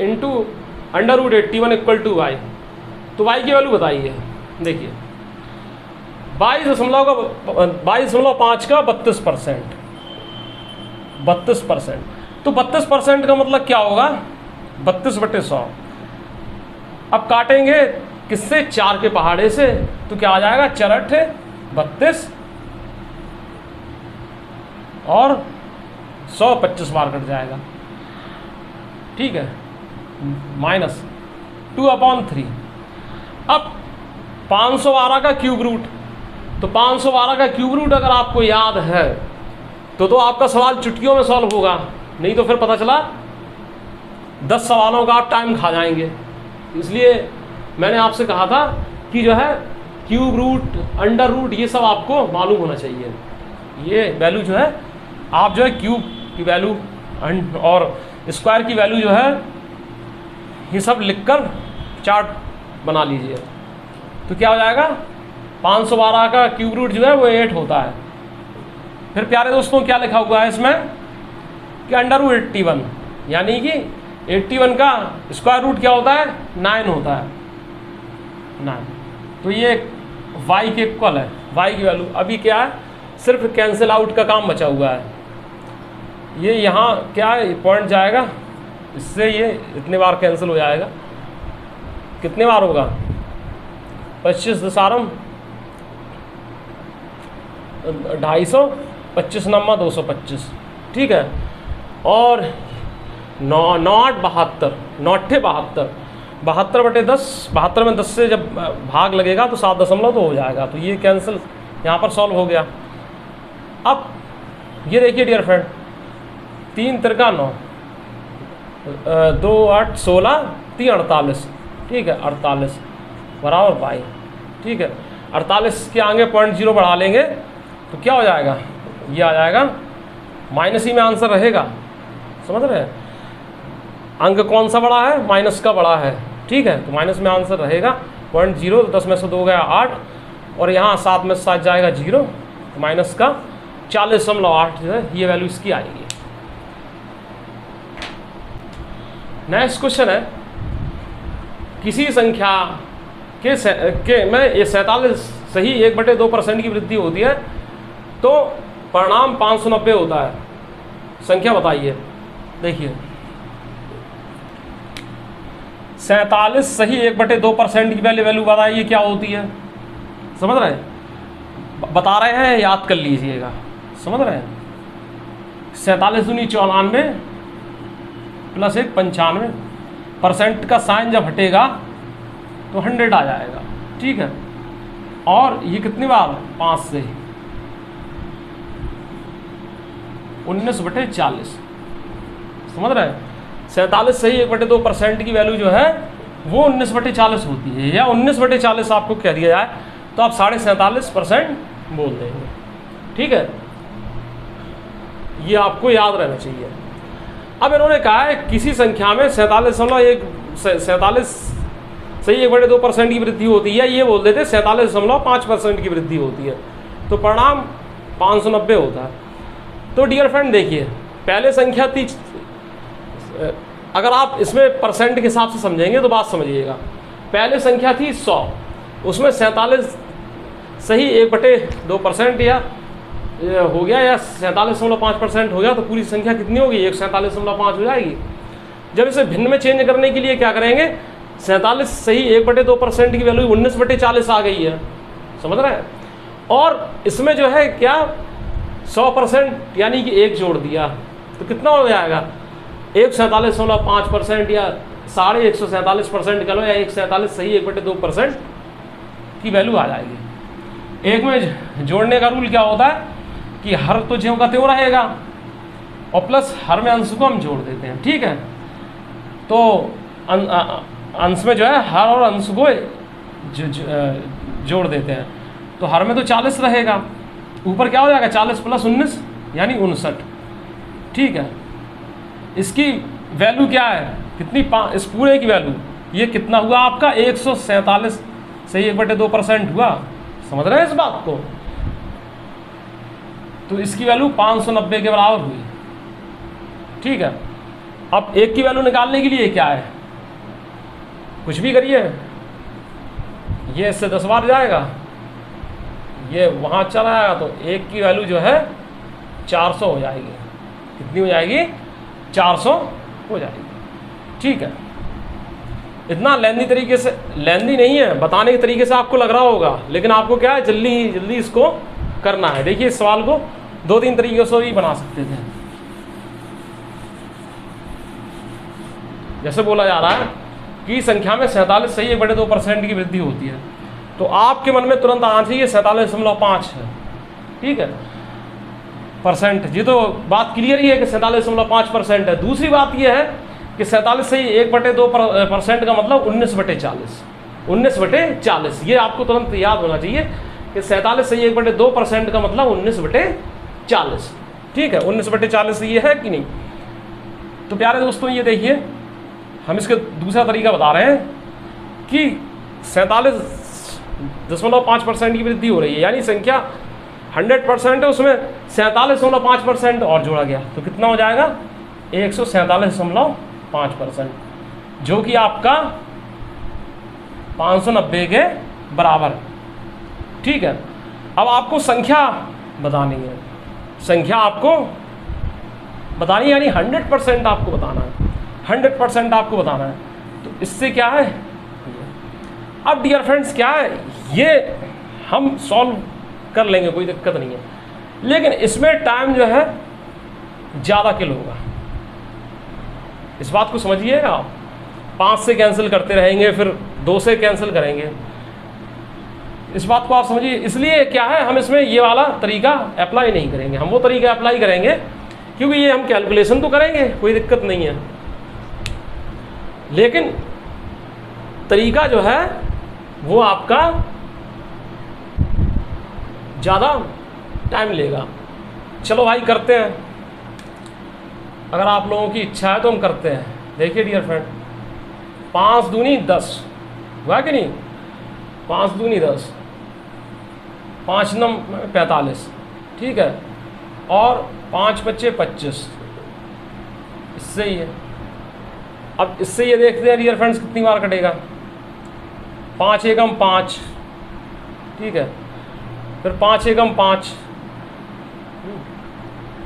into √81 equal to y। तो y की वैल्यू बताइए। देखिए 22.5 का 32%, 32%, तो 32% का मतलब क्या होगा 32/100। अब काटेंगे किससे, 4 के पहाड़े से, तो क्या आ जाएगा 4 32 और 100 25 बार कट जाएगा, ठीक है, माइनस 2/3। अब 512 का क्यूब रूट, तो 512 का क्यूब रूट अगर आपको याद है तो आपका सवाल चुटकियों में सॉल्व होगा, नहीं तो फिर पता चला 10 सवालों का आप टाइम खा जाएंगे। इसलिए मैंने आपसे कहा था कि जो है क्यूब रूट, अंडर रूट, ये सब आपको मालूम होना चाहिए। ये वैल्यू जो है आप जो है क्यूब की वैल्यू और स्क्वायर की वैल्यू जो है ये सब लिखकर चार्ट बना लीजिए। तो क्या हो जाएगा 512 का क्यूब रूट जो है वो 8 होता है। फिर प्यारे दोस्तों क्या लिखा हुआ है इसमें कि √81, यानी कि 81 का स्क्वायर रूट क्या होता है 9 होता है, 9। तो ये y के इक्वल है, y की वैल्यू अभी क्या है, सिर्फ कैंसिल आउट का काम बचा हुआ है। ये यहाँ क्या है, पॉइंट जाएगा, इससे ये इतने बार कैंसिल हो जाएगा। कितने बार होगा 25 दशारम 250, 25 नम्मा 225, ठीक है। और 9×8 72, 72/10, 72 में 10 से जब भाग लगेगा तो 7.2 हो जाएगा। तो ये कैंसिल यहाँ पर सॉल्व हो गया। अब ये देखिए डियर फ्रेंड, 3 तिरका 9, 2 8 16, 3 48, ठीक है, 48 बराबर 22, ठीक है। 48 के आगे 0.0 बढ़ा लेंगे तो क्या हो जाएगा, ये आ जाएगा माइनस ही में आंसर रहेगा, समझ रहे हैं। अंक कौन सा बड़ा है, माइनस का बड़ा है, ठीक है। तो माइनस में आंसर रहेगा 0.0, 10 में से 2 गया 8, और यहाँ 7 में से 7 जाएगा 0, तो माइनस का 40.8 जो है ये वैल्यू इसकी आएगी। नेक्स्ट क्वेश्चन है, किसी संख्या के में ये 47 सही 1/2% की वृद्धि होती है तो परिणाम 590 होता है, संख्या बताइए। देखिए 47 सही 1/2% की वैल्यू बताइए क्या होती है, समझ रहे हैं, बता रहे हैं, याद कर लीजिएगा, समझ रहे हैं। 47 दूनी 94 प्लस 1 95, परसेंट का साइन जब हटेगा तो 100 आ जाएगा, ठीक है। और ये कितनी बार 5 से 19/40, समझ रहे हैं। 47 सही 1/2% की वैल्यू जो है वो 19/40 होती है, या 19/40 आपको कह दिया जाए तो आप 47.5% बोल देंगे, ठीक है। ये आपको याद रहना चाहिए। अब इन्होंने कहा है किसी संख्या में 47 सही 1/2% की वृद्धि होती है, ये बोल देते 47.5% की वृद्धि होती है, तो परिणाम 590 होता है। तो डियर फ्रेंड देखिए, पहले संख्या थी, अगर आप इसमें परसेंट के हिसाब से समझेंगे तो बात समझिएगा। पहले संख्या थी 100, उसमें 47 सही 1/2% या हो गया, या 47.5% हो गया, तो पूरी संख्या कितनी होगी 147.5 हो जाएगी। जब इसे भिन्न में चेंज करने के लिए क्या करेंगे, 47 सही 1/2% की वैल्यू 19/40 आ गई है, समझ रहे हैं। और इसमें जो है क्या 100% यानी कि 1 जोड़ दिया तो कितना हो जाएगा 147.5% या 147% कह लो, या 147 सही 1/2% की वैल्यू आ जाएगी। एक में जोड़ने का रूल क्या होता है कि हर तो ज्यों का त्यों रहेगा, और प्लस हर में अंश को हम जोड़ देते हैं, ठीक है। तो अंश में जो है हर और अंश को जोड़ देते हैं, तो हर में तो 40 रहेगा, ऊपर क्या हो जाएगा 40 + 19 यानी 59, ठीक है। इसकी वैल्यू क्या है, कितनी, इस पूरे की वैल्यू ये कितना हुआ आपका 147 सही 1/2% हुआ। समझ रहे हैं इस बात को? तो इसकी वैल्यू 590 के बराबर हुई। ठीक है, अब 1 की वैल्यू निकालने के लिए क्या है, कुछ भी करिए, ये इससे 10 बार जाएगा, ये वहाँ चला आएगा, तो 1 की वैल्यू जो है 400 हो जाएगी। कितनी हो जाएगी? 400 हो जाएगी। ठीक है, इतना लेंदी तरीके से, लेंदी नहीं है, बताने के तरीके से आपको लग रहा होगा, लेकिन आपको क्या है, जल्दी जल्दी इसको करना है। देखिए इस सवाल को 2-3 तरीके से भी बना सकते थे। जैसे बोला जा रहा है कि संख्या में 47 सही 1/2% की वृद्धि होती है, तो आपके मन में तुरंत आना चाहिए 47.5 है। ठीक है, परसेंट, ये तो बात क्लियर ही है कि 47.5% है। दूसरी बात ये है कि 47 सही 1/2% का मतलब 19/40। 19/40 ये आपको तुरंत याद होना चाहिए कि 47 सही 1/2% का मतलब 19/40। ठीक है, 19/40 ये है कि नहीं? तो प्यारे दोस्तों ये देखिए, हम इसका दूसरा तरीका बता रहे हैं कि 47.5% की वृद्धि हो रही है, यानी संख्या 100% है, उसमें 47.5% और जोड़ा गया, तो कितना हो जाएगा? 147.5%, जो कि आपका 590 के बराबर। ठीक है, अब आपको संख्या बतानी है, संख्या आपको बतानी, यानी 100% आपको बताना है, 100% आपको बताना है। तो इससे क्या है, अब डियर फ्रेंड्स क्या है, ये हम सॉल्व कर लेंगे, कोई दिक्कत नहीं है, लेकिन इसमें टाइम जो है ज़्यादा किल होगा। इस बात को समझिएगा आप। 5 से कैंसिल करते रहेंगे, फिर 2 से कैंसिल करेंगे, इस बात को आप समझिए। इसलिए क्या है, हम इसमें ये वाला तरीका अप्लाई नहीं करेंगे, हम वो तरीका अप्लाई करेंगे, क्योंकि ये हम कैलकुलेशन तो करेंगे, कोई दिक्कत नहीं है, लेकिन तरीका जो है वो आपका ज़्यादा टाइम लेगा। चलो भाई करते हैं, अगर आप लोगों की इच्छा है तो हम करते हैं। देखिए डियर फ्रेंड, 5 दूनी 10 हुआ कि नहीं? 5 दूनी 10, 5 नम 45, ठीक है, और 5 पच्चे 25, इससे ही है। अब इससे ये देखते हैं डियर फ्रेंड्स कितनी बार कटेगा। 5 एकम 5, ठीक है, फिर 5 एकम 5,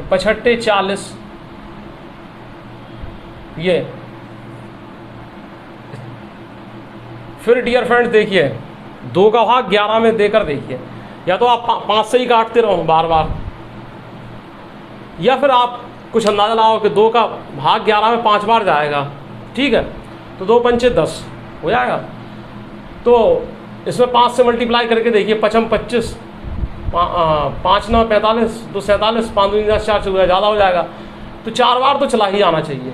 5 छट्टे 40, ये फिर डियर फ्रेंड्स देखिए 2 का भाग 11 में देकर देखिए, या तो आप 5 से ही काटते रहो बार बार, या फिर आप कुछ अंदाज़ा लगाओ कि 2 का भाग 11 में 5 बार जाएगा। ठीक है, तो 2 पंचे 10 हो जाएगा। तो इसमें 5 से मल्टीप्लाई करके देखिए, 5 हम 25, 5 9 45, 2 47, 5 दूनी 10, 4 14, ज़्यादा हो जाएगा, तो 4 बार तो चला ही आना चाहिए।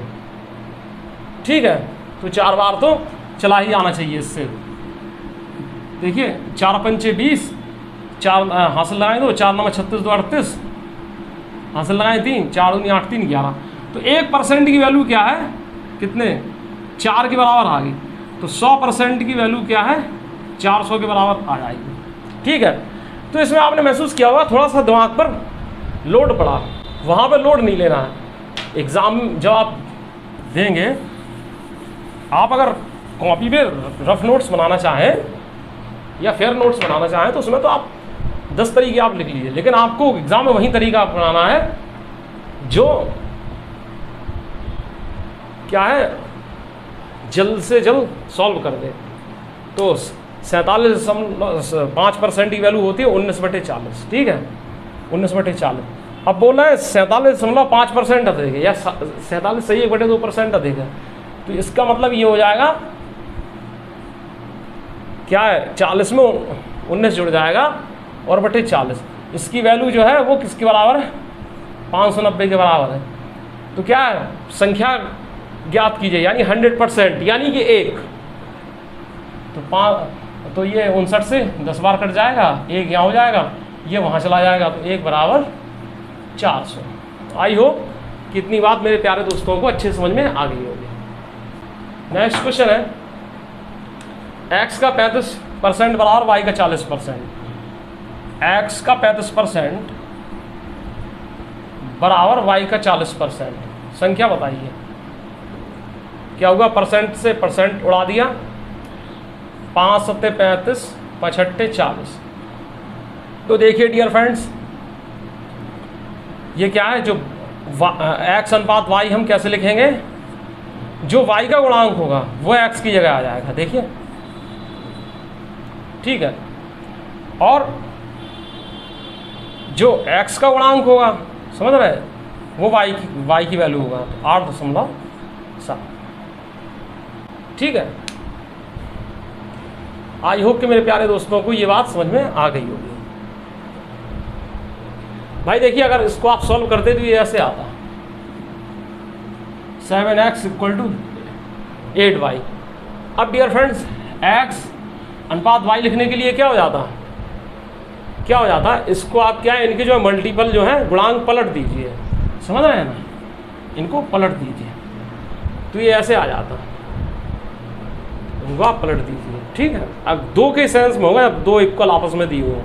ठीक है, तो 4 बार तो चला ही आना चाहिए। इससे देखिए 4 पंचे 20, 4 हासिल लगाएं, 2 4 9 36, 2 38 हासिल लगाएं, 3 4 दूनी 8 3 11। तो 1% की वैल्यू क्या है, कितने? 4 के बराबर आ गई। तो 100% की वैल्यू क्या है, 400 के बराबर आ जाएगी। ठीक है, तो इसमें आपने महसूस किया होगा थोड़ा सा दिमाग पर लोड पड़ा, वहाँ पर लोड नहीं लेना है। एग्ज़ाम जब आप देंगे, आप अगर कॉपी पे रफ नोट्स बनाना चाहें या फेयर नोट्स बनाना चाहें, तो उसमें तो आप 10 तरीके आप लिख लीजिए, लेकिन आपको एग्ज़ाम में वही तरीका अपनाना है जो क्या है, जल्द से जल्द सॉल्व कर दे। तो 47.5% की वैल्यू होती है 19/40। ठीक है, 19/40। अब बोल रहे हैं 47.5% अधिक है, या 47 सही 1/2% अधिक है, तो इसका मतलब ये हो जाएगा क्या है, 40 में 19 जुड़ जाएगा और बटे 40, इसकी वैल्यू जो है वो किसके बराबर है, 590 के बराबर है। तो क्या है, संख्या ज्ञात कीजिए, यानी 100%, यानी कि 1। तो ये 59 से 10 बार कट जाएगा, 1 यहाँ हो जाएगा, ये वहाँ चला जाएगा, तो 1 बराबर 400। आई होप कि इतनी बात मेरे प्यारे दोस्तों को अच्छे समझ में आ गई होगी। नेक्स्ट क्वेश्चन है, x का 35 परसेंट बराबर वाई का 40%, एक्स का 35% बराबर वाई का 40%। संख्या बताइए क्या होगा। परसेंट से परसेंट उड़ा दिया, 5 सत्ते 35, 55 40। तो देखिए डियर फ्रेंड्स, ये क्या है, जो एक्स अनुपात वाई हम कैसे लिखेंगे, जो वाई का गुणांक होगा वो एक्स की जगह आ जाएगा। देखिए ठीक है, और जो एक्स का गुणांक होगा, समझ रहे हैं, वो वाई की वैल्यू होगा, तो 8.7। ठीक है, आई होप कि मेरे प्यारे दोस्तों को ये बात समझ में आ गई होगी। भाई देखिए, अगर इसको आप सॉल्व करते तो ये ऐसे आता, 7x = 8y। अब डियर फ्रेंड्स, x अनुपात y लिखने के लिए क्या हो जाता, इसको आप क्या है, इनके जो है मल्टीपल जो है गुणांक पलट दीजिए, समझ रहे हैं ना, इनको पलट दीजिए तो ये ऐसे आ जाता, इनको आप पलट दीजिए। ठीक है, अब 2 के सेंस में होगा, अब 2 इक्वल आपस में दी हो,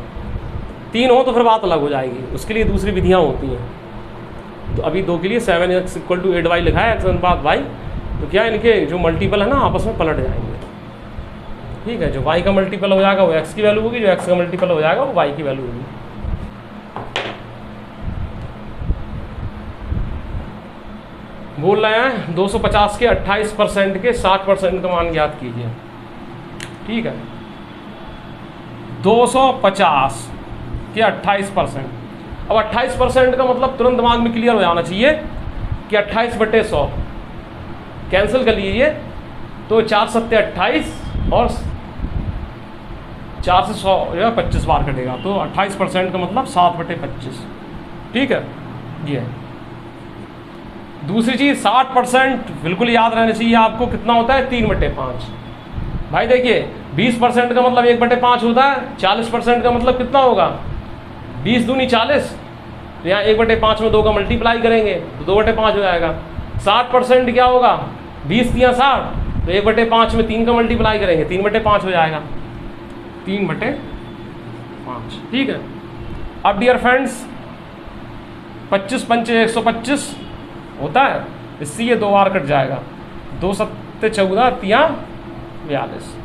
3 हो तो फिर बात अलग हो जाएगी, उसके लिए दूसरी विधियाँ होती हैं। तो अभी 2 के लिए 7x = 8y लिखा है, x अनुपात y, तो क्या इनके जो मल्टीपल है ना आपस में पलट जाएंगे। ठीक है, जो y का मल्टीपल हो जाएगा वो x की वैल्यू होगी, जो x का मल्टीपल हो जाएगा वो y की वैल्यू होगी। बोल रहे हैं 250 के 28% के 60% का मान ज्ञात कीजिए। ठीक है, 250 के 28%। अब 28% का मतलब तुरंत दिमाग में क्लियर हो जाना चाहिए कि 28/100 कैंसिल कर लीजिए, तो 4 सत्ते 28 और 4 से 100 जो है 25 बार कटेगा, तो 28% का मतलब 7/25। ठीक है, ये दूसरी चीज़ 60% बिल्कुल याद रहना चाहिए आपको, कितना होता है, 3/5। भाई देखिए 20% का मतलब 1/5 होता है, 40% का मतलब कितना होगा, 20 दूनी 40, तो यहाँ 1/5 में 2 का मल्टीप्लाई करेंगे तो 2/5 हो जाएगा। 60% क्या होगा, 20 दिया 60, तो 1/5 में 3 का मल्टीप्लाई करेंगे, 3/5 हो जाएगा, 3/5। ठीक है, अब डियर फ्रेंड्स 25 पंचे 125 होता है, इससे ये 2 बार कट जाएगा, 2 सत्ते 14, 3 42।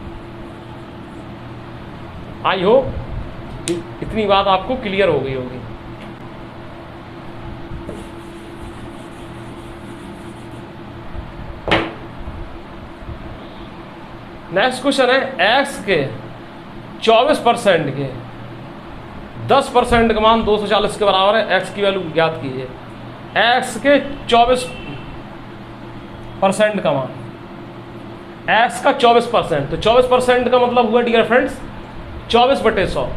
आई होप इतनी बात आपको क्लियर हो गई होगी। नेक्स्ट क्वेश्चन है, x के 24% के 10% का मान 240 के बराबर है, x की वैल्यू ज्ञात कीजिए। x के 24% का मान, x का 24%, तो 24% का मतलब हुआ डियर फ्रेंड्स 24/100।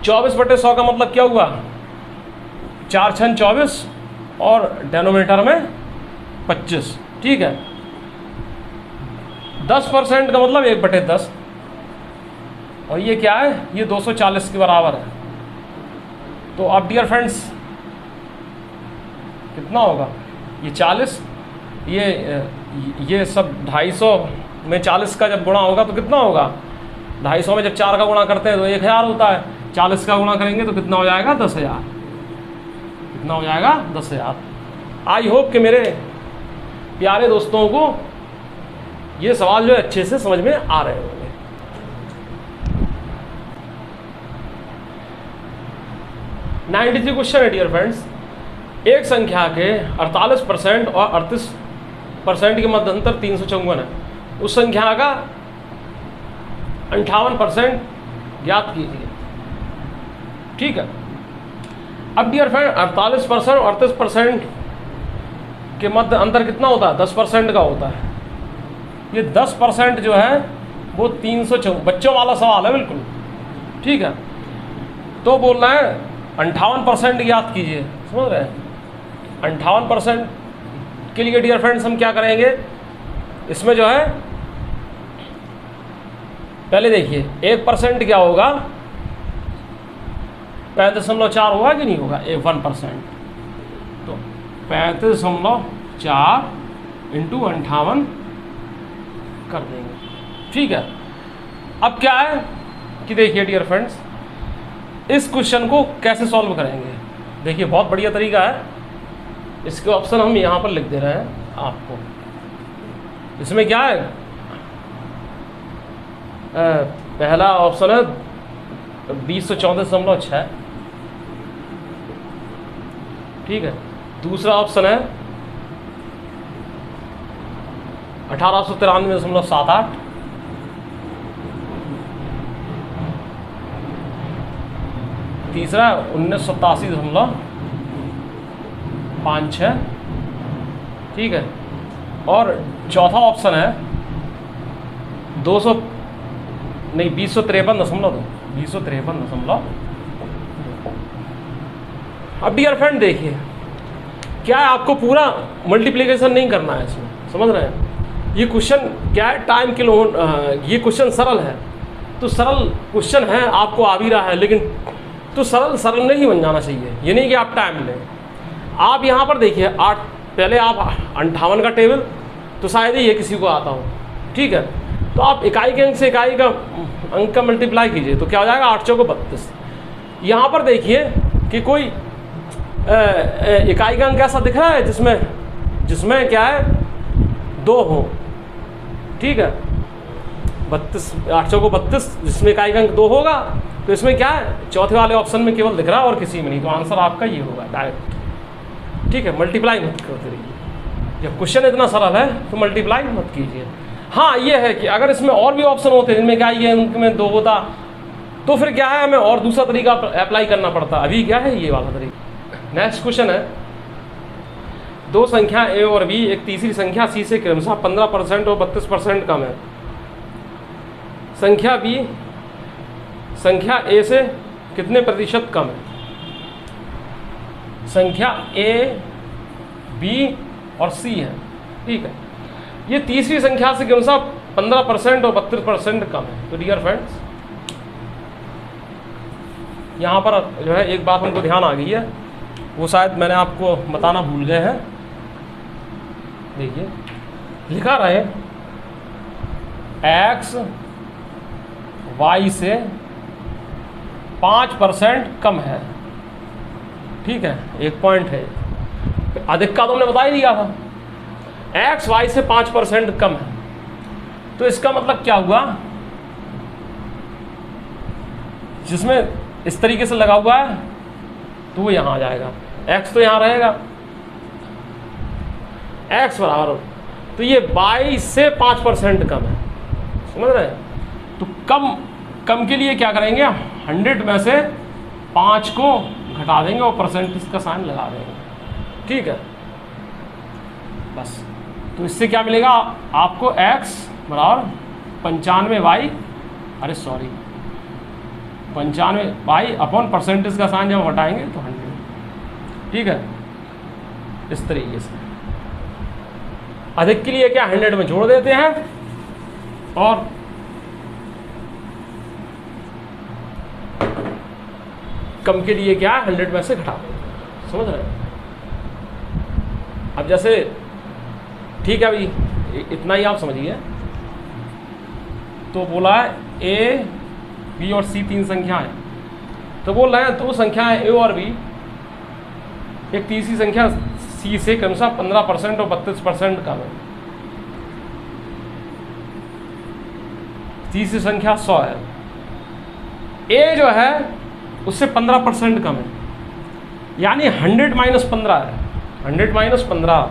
24/100 का मतलब क्या हुआ, 4 छन 24 और डेनोमिनेटर में 25। ठीक है, 10% का मतलब 1/10, और ये क्या है, ये 240 के बराबर है। तो अब डियर फ्रेंड्स कितना होगा, ये 40, ये सब 250 में 40 का जब गुणा होगा तो कितना होगा, 250 में जब 4 का गुणा करते हैं तो 1000 होता है, 40 का गुणा करेंगे तो कितना हो जाएगा, 10,000। कितना हो जाएगा, 10,000। आई होप कि मेरे प्यारे दोस्तों को ये सवाल जो है अच्छे से समझ में आ रहे होंगे। क्वेश्चन है डियर फ्रेंड्स, एक संख्या के 48% और 38% के मध्य अंतर 354 है, उस संख्या का 58% ज्ञात कीजिए। ठीक है, अब डियर फ्रेंड 48% और 38% के मध्य अंतर कितना होता है, 10% का होता है। ये 10% जो है वो 354, बच्चों वाला सवाल है बिल्कुल। ठीक है, तो बोल रहे हैं 58% ज्ञात कीजिए, समझ रहे हैं। 58% के लिए डियर फ्रेंड्स हम क्या करेंगे, इसमें जो है पहले देखिए 1% क्या होगा, 35.4 होगा कि नहीं होगा, 1%, तो 35.4 इंटू 58 कर देंगे। ठीक है, अब क्या है कि देखिए डियर फ्रेंड्स, इस क्वेश्चन को कैसे सॉल्व करेंगे। देखिए बहुत बढ़िया तरीका है, इसके ऑप्शन हम यहाँ पर लिख दे रहे हैं आपको। इसमें क्या है, पहला ऑप्शन है 2014.6, ठीक है। दूसरा ऑप्शन है 1893.78, तीसरा 1987.56, ठीक है। और चौथा ऑप्शन है 2053.2। अब डियर फ्रेंड देखिए, क्या है, आपको पूरा मल्टीप्लिकेशन नहीं करना है इसमें, समझ रहे हैं। ये क्वेश्चन क्या है, टाइम के लो, ये क्वेश्चन सरल है, तो सरल क्वेश्चन है, आपको आ भी रहा है, लेकिन तो सरल नहीं बन जाना चाहिए। ये नहीं कि आप टाइम लें। आप यहाँ पर देखिए 8, पहले आप 58 का टेबल, तो शायद ही ये किसी को आता हो, ठीक है। तो आप इकाई के अंक से इकाई का अंक का मल्टीप्लाई कीजिए, तो क्या हो जाएगा, 8 चौको 32। यहाँ पर देखिए कि कोई इकाई का अंक ऐसा दिख रहा है जिसमें क्या है, 2 हो, ठीक है। 32, 8 चौको 32, जिसमें इकाई का अंक 2 होगा, तो इसमें क्या है, चौथे वाले ऑप्शन में केवल दिख रहा है और किसी में नहीं, तो आंसर आपका ये होगा डायरेक्ट, ठीक है। मल्टीप्लाई मत करते रहिए, जब क्वेश्चन इतना सरल है तो मल्टीप्लाई मत कीजिए। हाँ ये है कि अगर इसमें और भी ऑप्शन होते जिनमें क्या ये अंक में 2 होता, तो फिर क्या है, हमें और दूसरा तरीका अप्लाई करना पड़ता। अभी क्या है, ये वाला तरीका। नेक्स्ट क्वेश्चन है, 2 संख्या ए और बी, एक तीसरी संख्या सी से क्रमशः 15% और 32% कम है। संख्या बी संख्या ए से कितने प्रतिशत कम है। संख्या ए, बी और सी है, ठीक है। ये तीसरी संख्या से क्रमशः 15% और 32% कम है। तो डियर फ्रेंड्स, यहाँ पर जो है एक बात हमको ध्यान आ गई है, वो शायद मैंने आपको बताना भूल गए हैं। देखिए लिखा रहे x y से 5% कम है, ठीक है। एक पॉइंट है, अधिक का तो हमने बता ही दिया था, x y से 5% कम है, तो इसका मतलब क्या हुआ, जिसमें इस तरीके से लगा हुआ है तो वो यहाँ आ जाएगा, x तो यहाँ रहेगा, x बराबर, तो ये y से 5% कम है, समझ रहे हैं। तो कम के लिए क्या करेंगे, 100 में से 5 को घटा देंगे और परसेंटेज का साइन लगा देंगे, ठीक है। बस, तो इससे क्या मिलेगा आपको, x बराबर 95y, अरे सॉरी 95y अपॉन परसेंटेज का साइन जब हटाएंगे तो 100, ठीक है। इस तरीके से अधिक के लिए क्या 100 में जोड़ देते हैं और कम के लिए क्या 100 में से घटा देते हैं, समझ रहे हैं। अब जैसे ठीक है, अभी इतना ही आप समझिए। तो बोला है ए, बी और सी 3 संख्याएं, तो बोल रहे हैं 2 संख्याएं ए और बी, एक तीसरी संख्या सी से क्रमशः 15% और 32% कम है। तीसरी संख्या 100 है, ए जो है उससे 15% कम है, यानी 100 माइनस 15 है, 100 माइनस 15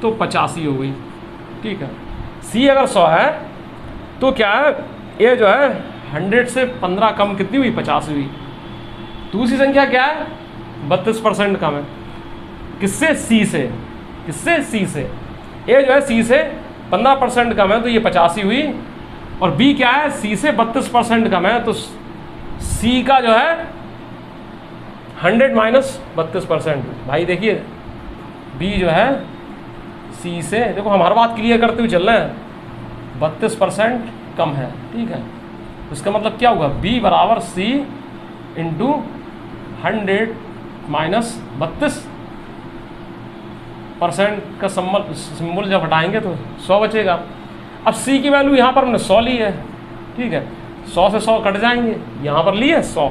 तो 85 हो गई, ठीक है। सी अगर 100 है तो क्या है, ए जो है 100 से 15 कम कितनी हुई, 50 हुई। दूसरी संख्या क्या है, 32% कम है, किससे, सी से, किससे, सी से। ए जो है सी से 15% कम है तो ये 85 हुई, और बी क्या है, सी से 32% कम है, तो सी का जो है 100 माइनस 32%। भाई देखिए बी जो है सी से, देखो हम हर बात क्लियर करते हुए चल रहे हैं, 32% कम है, ठीक है। इसका मतलब क्या होगा, बी बराबर सी इंटू 100 माइनस 32% का सिंबल जब हटाएंगे तो 100 बचेगा। अब सी की वैल्यू यहाँ पर हमने 100 ली है, ठीक है। 100 से 100 कट जाएंगे, यहाँ पर लिए 100,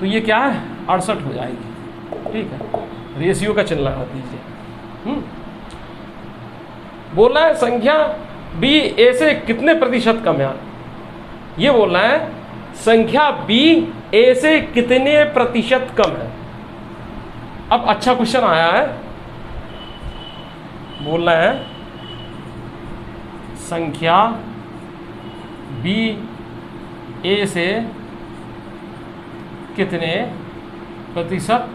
तो ये क्या है 68 हो जाएगी। ठीक है, रेशियो का चिन्ह लगा दीजिए। बोल रहा है संख्या बी ए से कितने प्रतिशत कम है। ये बोल रहा है संख्या बी ए से कितने प्रतिशत कम है। अब अच्छा क्वेश्चन आया है, बोल रहा है संख्या बी ए से कितने प्रतिशत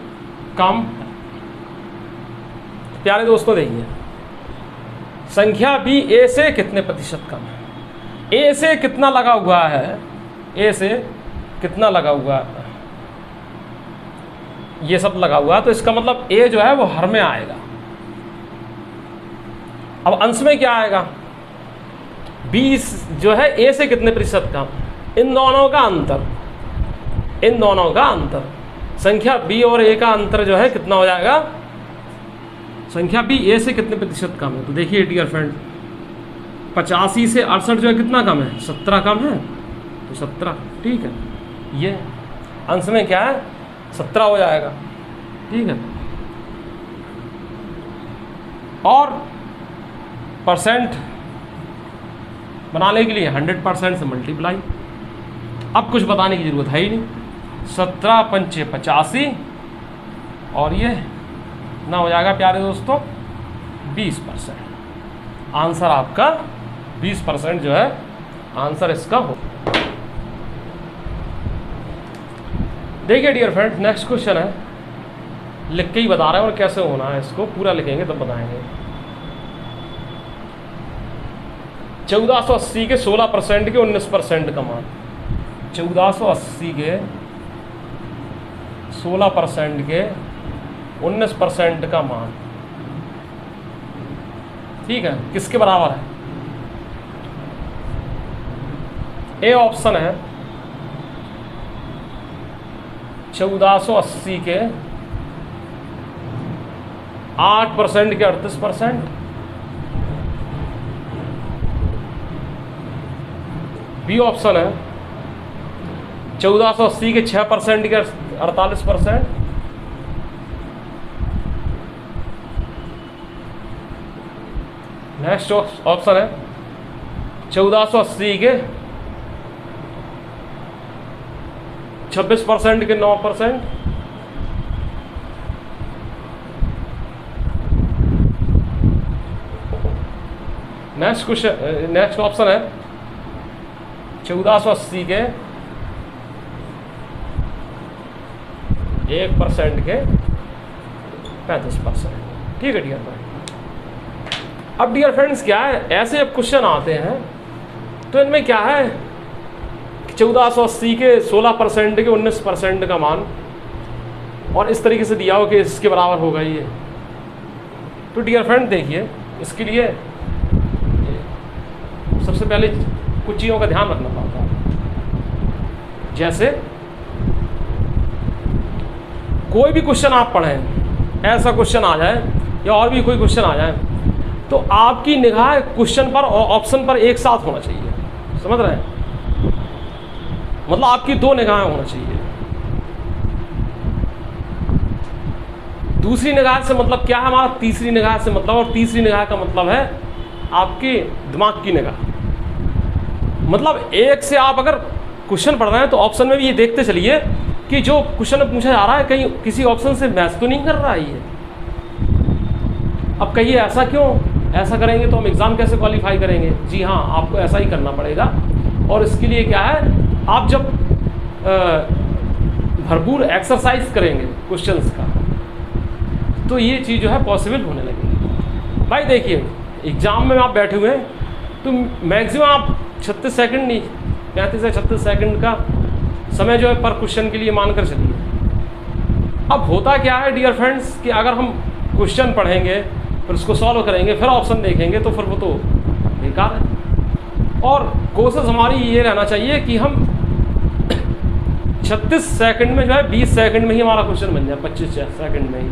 कम है। प्यारे दोस्तों देखिए, संख्या बी ए से कितने प्रतिशत कम है। ए से कितना लगा हुआ है, ए से कितना लगा हुआ है, ये सब लगा हुआ है, तो इसका मतलब ए जो है वो हर में आएगा। अब अंश में क्या आएगा, 20 जो है ए से कितने प्रतिशत कम, इन दोनों का अंतर, इन दोनों का अंतर, संख्या बी और ए का अंतर जो है कितना हो जाएगा, संख्या बी ए से कितने प्रतिशत कम है। तो देखिए डियर फ्रेंड, 85 से 68 जो है कितना कम है, 17 कम है, तो 17। ठीक है, ये अंश में क्या है 17 हो जाएगा। ठीक है, और परसेंट बनाने के लिए 100% से मल्टीप्लाई, अब कुछ बताने की जरूरत है ही नहीं। 17 पंचे 85 और ये ना हो जाएगा प्यारे दोस्तों 20%। आंसर आपका 20% जो है आंसर इसका हो। देखिए डियर फ्रेंड, नेक्स्ट क्वेश्चन है, लिख के ही बता रहे हैं और कैसे होना है, इसको पूरा लिखेंगे तब बताएंगे। 1480 के 16% के 19% का मान, 1480 के 16% के 19% का मान, ठीक है, किसके बराबर है। ए ऑप्शन है 1480 के 8% के 38%, बी ऑप्शन है 1480 के 6% के 48%, नेक्स्ट ऑप्शन है 1480 के 26% के 9%, नेक्स्ट क्वेश्चन, नेक्स्ट ऑप्शन है 1480 के 1% के 35%। ठीक है डियर फ्रेंड। अब डियर फ्रेंड्स क्या है, ऐसे अब क्वेश्चन आते हैं तो इनमें क्या है 1480 के 16% के 19% का मान, और इस तरीके से दिया हो कि इसके बराबर होगा ये। तो डियर फ्रेंड देखिए, इसके लिए सबसे पहले कुछ चीज़ों का ध्यान रखना पड़ता है। जैसे कोई भी क्वेश्चन आप पढ़ें, ऐसा क्वेश्चन आ जाए या और भी कोई क्वेश्चन आ जाए, तो आपकी निगाह क्वेश्चन पर और ऑप्शन पर एक साथ होना चाहिए। समझ रहे हैं, मतलब आपकी दो निगाहें होना चाहिए। दूसरी निगाह से मतलब क्या है हमारा, तीसरी निगाह से मतलब, और तीसरी निगाह का मतलब है आपके दिमाग की निगाह। मतलब एक से आप अगर क्वेश्चन पढ़ रहे हैं तो ऑप्शन में भी ये देखते चलिए कि जो क्वेश्चन पूछा जा रहा है कहीं किसी ऑप्शन से मैच तो नहीं कर रहा है ये। अब कहिए ऐसा क्यों, ऐसा करेंगे तो हम एग्ज़ाम कैसे क्वालिफाई करेंगे। जी हाँ, आपको ऐसा ही करना पड़ेगा, और इसके लिए क्या है, आप जब भरपूर एक्सरसाइज करेंगे क्वेश्चंस का तो ये चीज़ जो है पॉसिबल होने लगेगी। भाई देखिए, एग्ज़ाम में आप बैठे हुए हैं तो मैक्सिमम आप 36 सेकंड नहीं, 35 से 36 सेकंड का समय जो है पर क्वेश्चन के लिए मानकर चलिए। अब होता क्या है डियर फ्रेंड्स कि अगर हम क्वेश्चन पढ़ेंगे फिर उसको सॉल्व करेंगे फिर ऑप्शन देखेंगे तो फिर वो तो बेकार है। और कोशिश हमारी ये रहना चाहिए कि हम 36 सेकंड में जो है 20 सेकंड में ही हमारा क्वेश्चन बन जाए, 25 सेकंड में ही।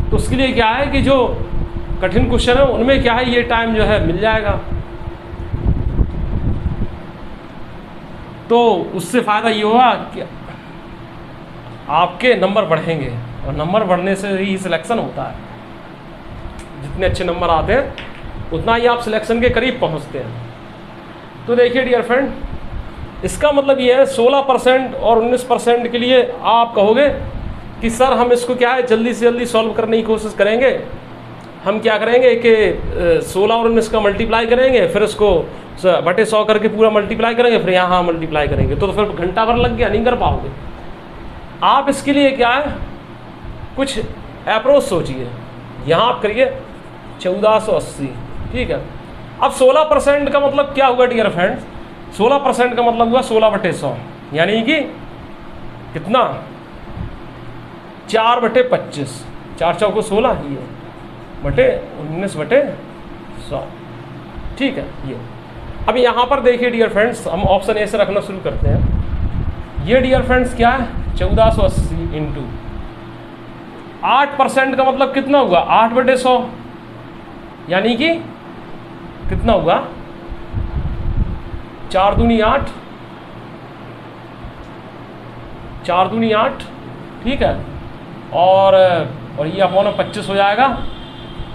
तो उसके लिए क्या है कि जो कठिन क्वेश्चन है उनमें क्या है ये टाइम जो है मिल जाएगा। तो उससे फ़ायदा ये होगा कि आपके नंबर बढ़ेंगे, और नंबर बढ़ने से ही सिलेक्शन होता है। जितने अच्छे नंबर आते हैं उतना ही आप सिलेक्शन के करीब पहुंचते हैं। तो देखिए डियर फ्रेंड, इसका मतलब ये है 16% और 19% के लिए आप कहोगे कि सर हम इसको क्या है जल्दी से जल्दी सॉल्व करने की कोशिश करेंगे। हम क्या करेंगे कि 16 और 19 का मल्टीप्लाई करेंगे, फिर इसको बटे 100 करके पूरा मल्टीप्लाई करेंगे, फिर यहाँ मल्टीप्लाई करेंगे, तो फिर घंटा भर लग गया, नहीं कर पाओगे। आप इसके लिए क्या है कुछ अप्रोच सोचिए। यहाँ आप करिए 1480, ठीक है। अब 16% का मतलब क्या हुआ डियर फ्रेंड्स? 16% का मतलब हुआ 16/100, यानी कि कितना? 4/25, 4 चौको 16 ही है बटे 19/100, ठीक है। ये अब यहाँ पर देखिए डियर फ्रेंड्स, हम ऑप्शन ए से रखना शुरू करते हैं। ये डियर फ्रेंड्स क्या है? 1480 इंटू 8% का मतलब कितना हुआ? 8/100, यानी कि कितना हुआ? 4 दूनी 8, 4 दूनी 8, ठीक है। और ये अपॉन 25 हो जाएगा।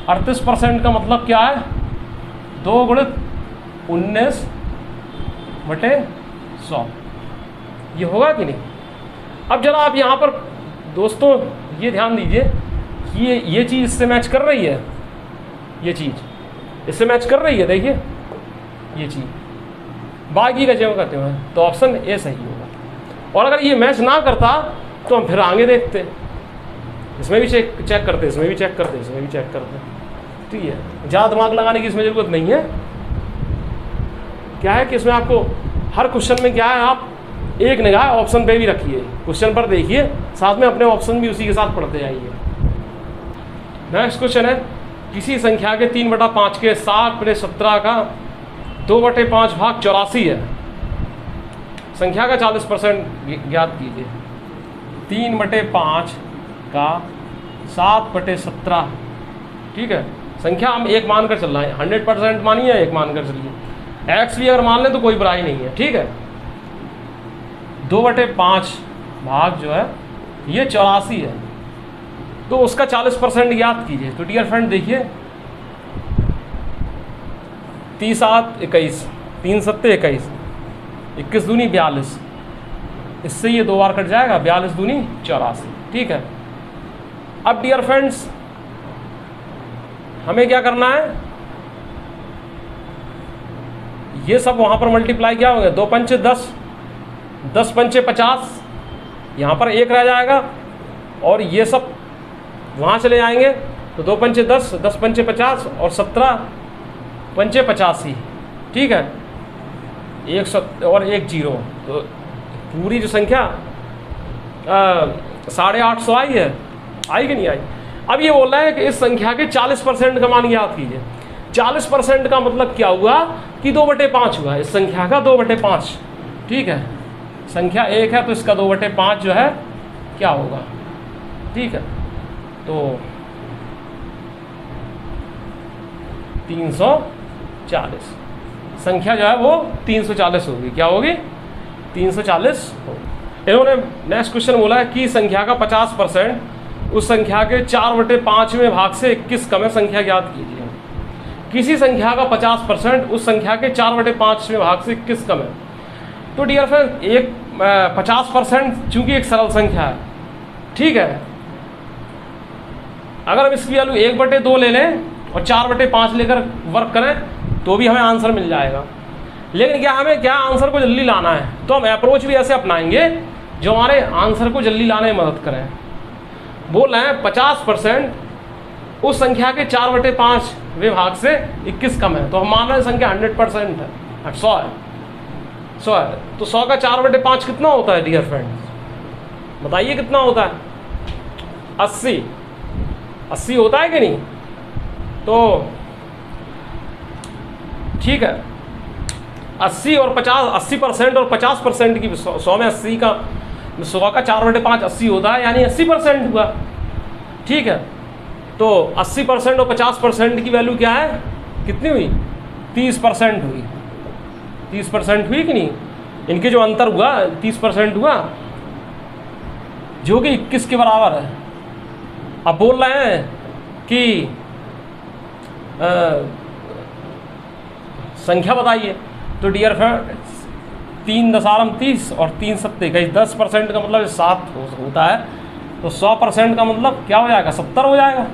38% का मतलब क्या है? 2 गुणित 19/100, ये होगा कि नहीं? अब जरा आप यहाँ पर दोस्तों ये ध्यान दीजिए कि ये चीज़ इससे मैच कर रही है, ये चीज़ इससे मैच कर रही है। देखिए ये चीज़ बाकी का जब करते हैं तो ऑप्शन ए सही होगा। और अगर ये मैच ना करता तो हम फिर आगे देखते, इसमें भी चेक करते, इसमें भी चेक करते, इसमें भी चेक करते। तो ये ज़्यादा दिमाग लगाने की इसमें ज़रूरत नहीं है। क्या है कि इसमें आपको हर क्वेश्चन में क्या है, आप एक निगाह ऑप्शन पे भी रखिए, क्वेश्चन पर देखिए, साथ में अपने ऑप्शन भी उसी के साथ पढ़ते जाइए। नेक्स्ट क्वेश्चन है, किसी संख्या के 3/5 के 7/17 का 2/5 भाग 84 है। संख्या का 40% ज्ञात कीजिए। 3/5 का 7/17, ठीक है। संख्या हम एक मानकर चल रहे हैं, 100% मानिए, एक मानकर चलिए। एक्स भी अगर मान लें तो कोई बुराई नहीं है, ठीक है। 2/5 भाग जो है ये 84 है, तो उसका 40% ज्ञात कीजिए। तो डियर फ्रेंड देखिए, 30 7 21, 3 7 21, 21 दूनी 42, इससे ये 2 बार कट जाएगा, 42 दूनी 84, ठीक है। अब डियर फ्रेंड्स हमें क्या करना है, ये सब वहाँ पर मल्टीप्लाई क्या होंगे? 2 पंचे 10, 10 पंचे 50, यहाँ पर 1 रह जाएगा, और ये सब वहाँ चले जाएंगे, तो 2 पंचे 10, 10 पंचे 50, और 17 पंचे 85, ठीक है। 1 और 1 0, तो पूरी जो संख्या 850 आई है, आई कि नहीं आई? अब ये बोल रहा है कि इस संख्या के 40% का मान याद कीजिए। 40% का मतलब क्या हुआ कि 2/5 हुआ इस संख्या का, 2/5, ठीक है। संख्या 1 है तो इसका 2/5 जो है क्या होगा, ठीक है। तो 340, संख्या जो है वो 340 होगी। क्या होगी? 340 होगी। इन्होंने नेक्स्ट क्वेश्चन बोला है कि संख्या का 50% उस संख्या के 4/5वें भाग से 21 कम है, संख्या ज्ञात कीजिए। किसी संख्या का 50% उस संख्या के 4/5वें भाग से 21 कम है। तो डियर फ्रेंड, एक 50% चूंकि एक सरल संख्या है, ठीक है। अगर हम इसकी वैल्यू 1/2 ले लें और 4/5 लेकर वर्क करें तो भी हमें आंसर मिल जाएगा। लेकिन क्या हमें क्या आंसर को जल्दी लाना है, तो हम अप्रोच भी ऐसे अपनाएंगे जो हमारे आंसर को जल्दी लाने में मदद करें। बोल रहे हैं 50% उस संख्या के 4/5वें भाग से 21 कम है, तो हम मान रहे हैं संख्या 100% है, 100 है, 100 है। तो 100 का 4/5 कितना होता है डियर फ्रेंड्स? बताइए कितना होता है? 80 होता है कि नहीं? तो ठीक है, 80 और 50, 80% और 50% की 100 में 80 का 100 का 4/5 80 होता है, यानी 80% हुआ, ठीक है। तो 80% और 50% की वैल्यू क्या है, कितनी हुई? 30% हुई। 30% हुई कि नहीं? इनके जो अंतर हुआ 30% हुआ, जो कि 21 के बराबर है। अब बोल रहे हैं कि संख्या बताइए, तो डियर फ्रेंड्स 3 और 3 सत्ते 10% का मतलब 7 होता है, तो 100% का मतलब क्या हो जाएगा, 70 हो जाएगा।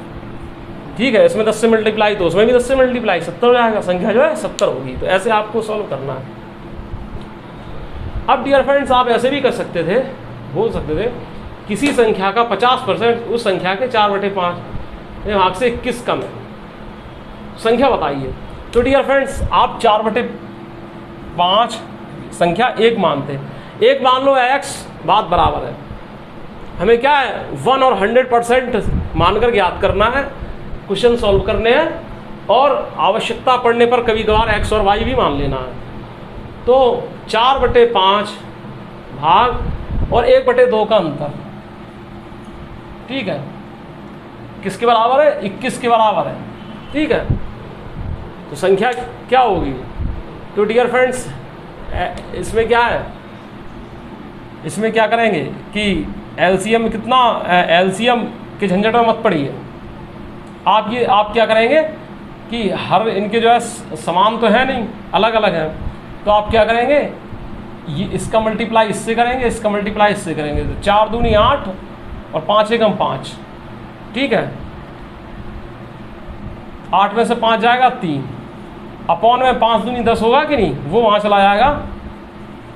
ठीक है, इसमें 10 से मल्टीप्लाई तो उसमें भी 10 से मल्टीप्लाई 70 हो जाएगा, संख्या जो है 70 होगी। तो ऐसे आपको सॉल्व करना है। अब डियर फ्रेंड्स आप ऐसे भी कर सकते थे, बोल सकते थे किसी संख्या का 50% उस संख्या के 4/5, भाग से 21 कम है, संख्या बताइए। तो डियर फ्रेंड्स आप 4/5 संख्या एक मानते हैं, एक मान लो x, बात बराबर है। हमें क्या है 1 और 100% मानकर ज्ञात करना है, क्वेश्चन सॉल्व करने हैं, और आवश्यकता पड़ने पर कभी कभार x और y भी मान लेना है। तो 4/5 भाग और 1/2 का अंतर, ठीक है, किसके बराबर है, 21 के बराबर है। ठीक है, तो संख्या क्या होगी। तो डियर फ्रेंड्स इसमें क्या है, इसमें क्या करेंगे कि एलसीएम कितना, एलसीएम के झंझट में मत पड़िए। आप क्या करेंगे कि हर इनके जो है समान तो है नहीं, अलग अलग है, तो आप क्या करेंगे, ये इसका मल्टीप्लाई इससे करेंगे, इसका मल्टीप्लाई इससे करेंगे, तो 4 दूनी 8 और 5 एकम 5। ठीक है, 8 में से 5 जाएगा 3, अपॉन में 5 दूनी 10 होगा कि नहीं, वो वहाँ चला जाएगा,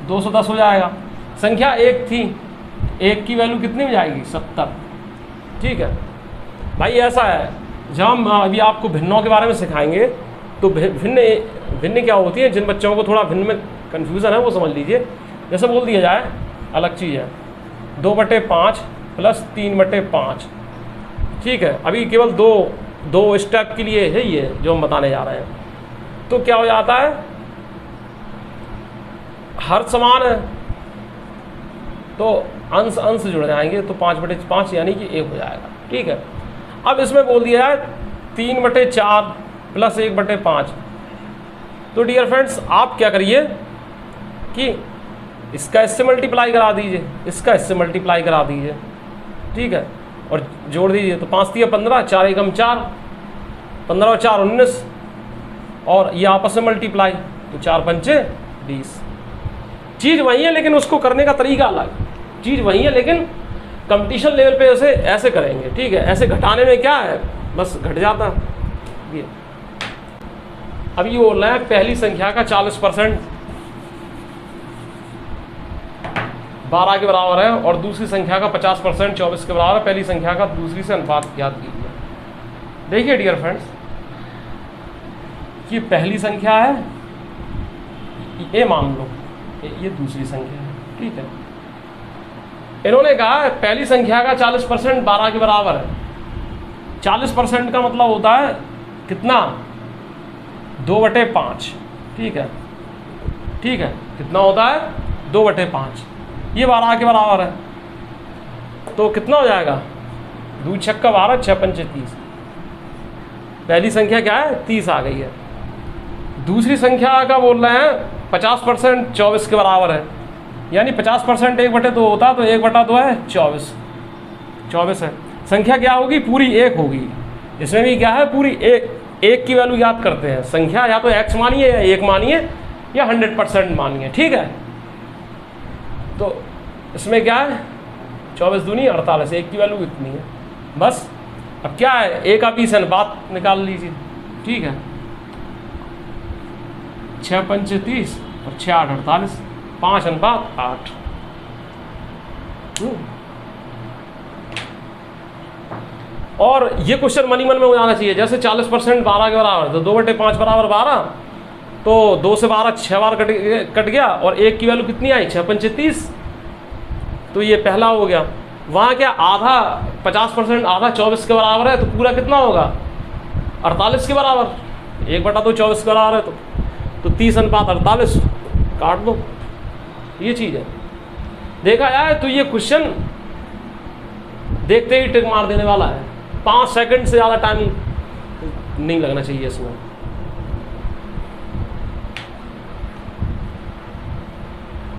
210 हो जाएगा। संख्या एक थी, एक की वैल्यू कितनी हो जाएगी, 70। ठीक है भाई, ऐसा है जब हम अभी आपको भिन्नों के बारे में सिखाएंगे, तो भिन्न क्या होती है, जिन बच्चों को थोड़ा भिन्न में कन्फ्यूज़न है वो समझ लीजिए। जैसे बोल दिया जाए, अलग चीज़ है 2/5 प्लस 3/5। ठीक है, अभी केवल दो स्टेप के लिए है ये जो हम बताने जा रहे हैं। तो क्या हो जाता है, हर समान है तो अंश अंश जुड़ जाएंगे, तो 5/5 यानी कि 1 हो जाएगा। ठीक है, अब इसमें बोल दिया है 3/4 प्लस 1/5। तो डियर फ्रेंड्स आप क्या करिए कि इसका इससे मल्टीप्लाई करा दीजिए, इसका इससे मल्टीप्लाई करा दीजिए। ठीक है, और जोड़ दीजिए, तो 5 × 15, 4 एकम 4, 15 और 4 19, और ये आपस में मल्टीप्लाई, तो 4 पंचे 20। चीज़ वही है लेकिन उसको करने का तरीका अलग, चीज़ वही है लेकिन कंपटीशन लेवल पे ऐसे करेंगे। ठीक है, ऐसे घटाने में क्या है, बस घट जाता ये। अब ये बोल रहे हैं पहली संख्या का 40% 12 के बराबर है, और दूसरी संख्या का 50% 24 के बराबर है। पहली संख्या का दूसरी से अनुपात ज्ञात कीजिए। देखिए डियर फ्रेंड्स, ये पहली संख्या है, ये मान लो ये दूसरी संख्या है। ठीक है, इन्होंने कहा पहली संख्या का 40% 12 के बराबर है। 40% का मतलब होता है कितना, 2/5। ठीक है, ठीक है, कितना होता है 2/5, ये 12 के बराबर है, तो कितना हो जाएगा, 2 × 6 = 12, 6 × 5 = 30। पहली संख्या क्या है, 30 आ गई है। दूसरी संख्या का बोल रहे हैं 50% 24 के बराबर है, यानी 50% 1/2 होता है, तो 1/2 है 24 है। संख्या क्या होगी, पूरी 1 होगी। इसमें भी क्या है, पूरी एक की वैल्यू याद करते हैं। संख्या या तो x मानिए या 1 मानिए या 100% मानिए। ठीक है, तो इसमें क्या है, 24 दूनी 48, 1 की वैल्यू इतनी है बस। अब क्या है, 1 का 20 अनुपात निकाल लीजिए। ठीक है, 6 × 5 = 30 और 6 × 8 = 48, 5:8। और ये क्वेश्चन मनी मन में हो जाना चाहिए। जैसे 40% 12 के बराबर, तो 2/5 बराबर 12, तो 2 से 12 6 बार कट गया, और 1 की वैल्यू कितनी आई, 6 × 5 = 30। तो ये पहला हो गया। वहाँ क्या आधा 50% आधा 24 के बराबर है, तो पूरा कितना होगा, 48 के बराबर। 1/2 24 के बराबर है, तो 30:48 काट दो। ये चीज़ है, देखा जाए तो ये क्वेश्चन देखते ही टिक मार देने वाला है। 5 सेकंड से ज़्यादा टाइम नहीं लगना चाहिए इसमें।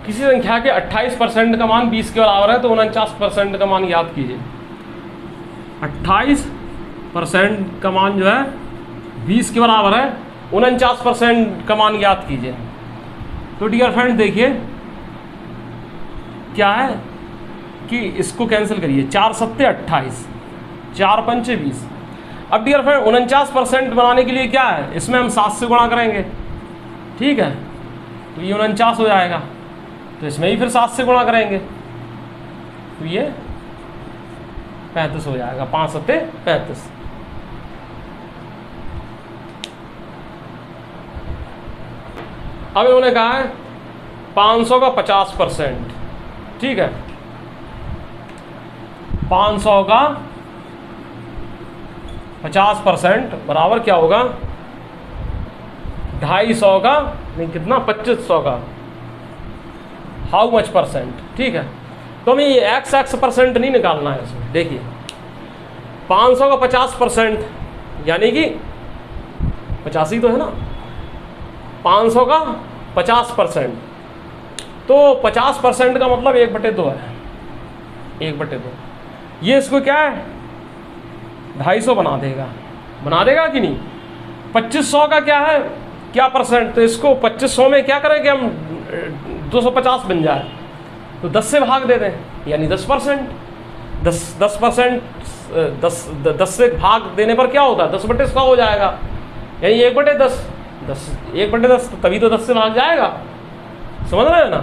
किसी संख्या के 28% का मान 20 के बराबर है तो 49% का मान याद कीजिए। 28% का मान जो है 20 के बराबर है, 49% का मान याद कीजिए। तो डियर फ्रेंड देखिए क्या है कि इसको कैंसिल करिए, 4 सत्ते 28, 4 पंचे 20। अब डियर फ्रेंड 49% बनाने के लिए क्या है, इसमें हम 7 से गुणा करेंगे, ठीक है, तो ये 49 हो जाएगा। तो इसमें ही फिर 7 से गुणा करेंगे तो ये 35 हो जाएगा, 5 सत्ते 35। अब इन्होंने कहा है 500 का 50%, ठीक है, 500 का 50% बराबर क्या होगा, 250 का नहीं कितना 2500 का, हाउ मच परसेंट, ठीक है। तो हमें ये x परसेंट नहीं निकालना है इसमें। देखिए 500 का 50% यानी कि 50 ही तो है ना, 500 का 50%, तो 50% का मतलब 1/2 है, 1/2। ये इसको क्या है 250 बना देगा कि नहीं। 2500 का क्या है, क्या परसेंट, तो इसको 2500 में क्या करें कि हम 250 बन जाए तो 10 से भाग दे दें, यानी 10%। 10% 10 से भाग देने पर क्या होता है, 10/100 हो जाएगा, यानी 1/10। 1/10 तो तभी तो 10 से भाग जाएगा, समझ रहे हैं ना,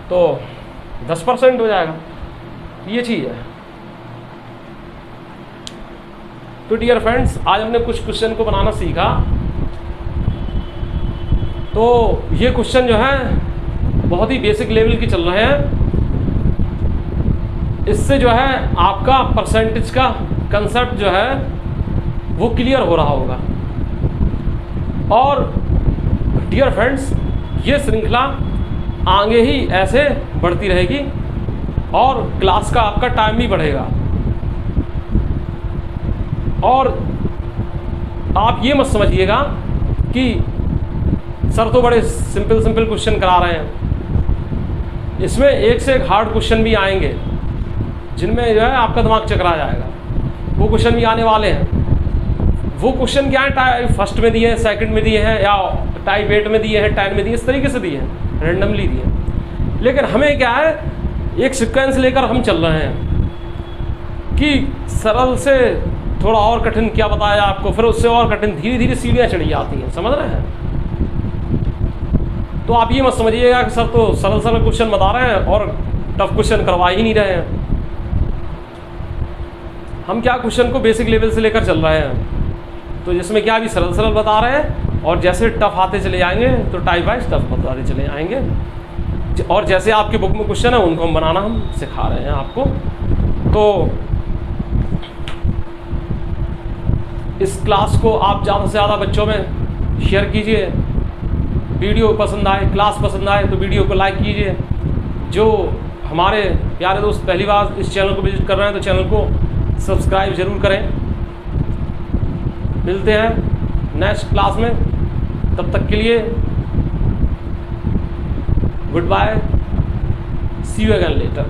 तो 10% हो जाएगा। ये चीज़ है। तो डियर फ्रेंड्स आज हमने कुछ क्वेश्चन को बनाना सीखा। तो ये क्वेश्चन जो है बहुत ही बेसिक लेवल के चल रहे हैं। इससे जो है आपका परसेंटेज का कंसेप्ट जो है वो क्लियर हो रहा होगा। और डियर फ्रेंड्स ये श्रृंखला आगे ही ऐसे बढ़ती रहेगी और क्लास का आपका टाइम भी बढ़ेगा। और आप ये मत समझिएगा कि सर तो बड़े सिंपल क्वेश्चन करा रहे हैं, इसमें एक से एक हार्ड क्वेश्चन भी आएंगे जिनमें जो है आपका दिमाग चकरा जाएगा। वो क्वेश्चन भी आने वाले हैं। वो क्वेश्चन क्या है, टाइप फर्स्ट में दिए हैं, सेकंड में दिए हैं, या टाइप 8 में दिए हैं, 10 में दिए, इस तरीके से दिए हैं, रैंडमली दिए हैं। लेकिन हमें क्या है, एक सीक्वेंस लेकर हम चल रहे हैं कि सरल से थोड़ा और कठिन क्या बताया आपको, फिर उससे और कठिन, धीरे धीरे सीढ़ियाँ चढ़ी जाती हैं, समझ रहे हैं। तो आप ये मत समझिएगा कि सर तो सरल क्वेश्चन बता रहे हैं और टफ क्वेश्चन करवा ही नहीं रहे हैं। हम क्या क्वेश्चन को बेसिक लेवल से लेकर चल रहे हैं, तो जिसमें क्या भी सरल बता रहे हैं, और जैसे टफ आते चले जाएंगे तो टाइप वाइज टफ बताते चले जाएंगे। और जैसे आपकी बुक में क्वेश्चन है उनको हम बनाना हम सिखा रहे हैं आपको। तो इस क्लास को आप ज़्यादा से ज़्यादा बच्चों में शेयर कीजिए। वीडियो पसंद आए, क्लास पसंद आए तो वीडियो को लाइक कीजिए। जो हमारे प्यारे दोस्त पहली बार इस चैनल को विजिट कर रहे हैं तो चैनल को सब्सक्राइब ज़रूर करें। मिलते हैं नेक्स्ट क्लास में, तब तक के लिए goodbye, see you again letter.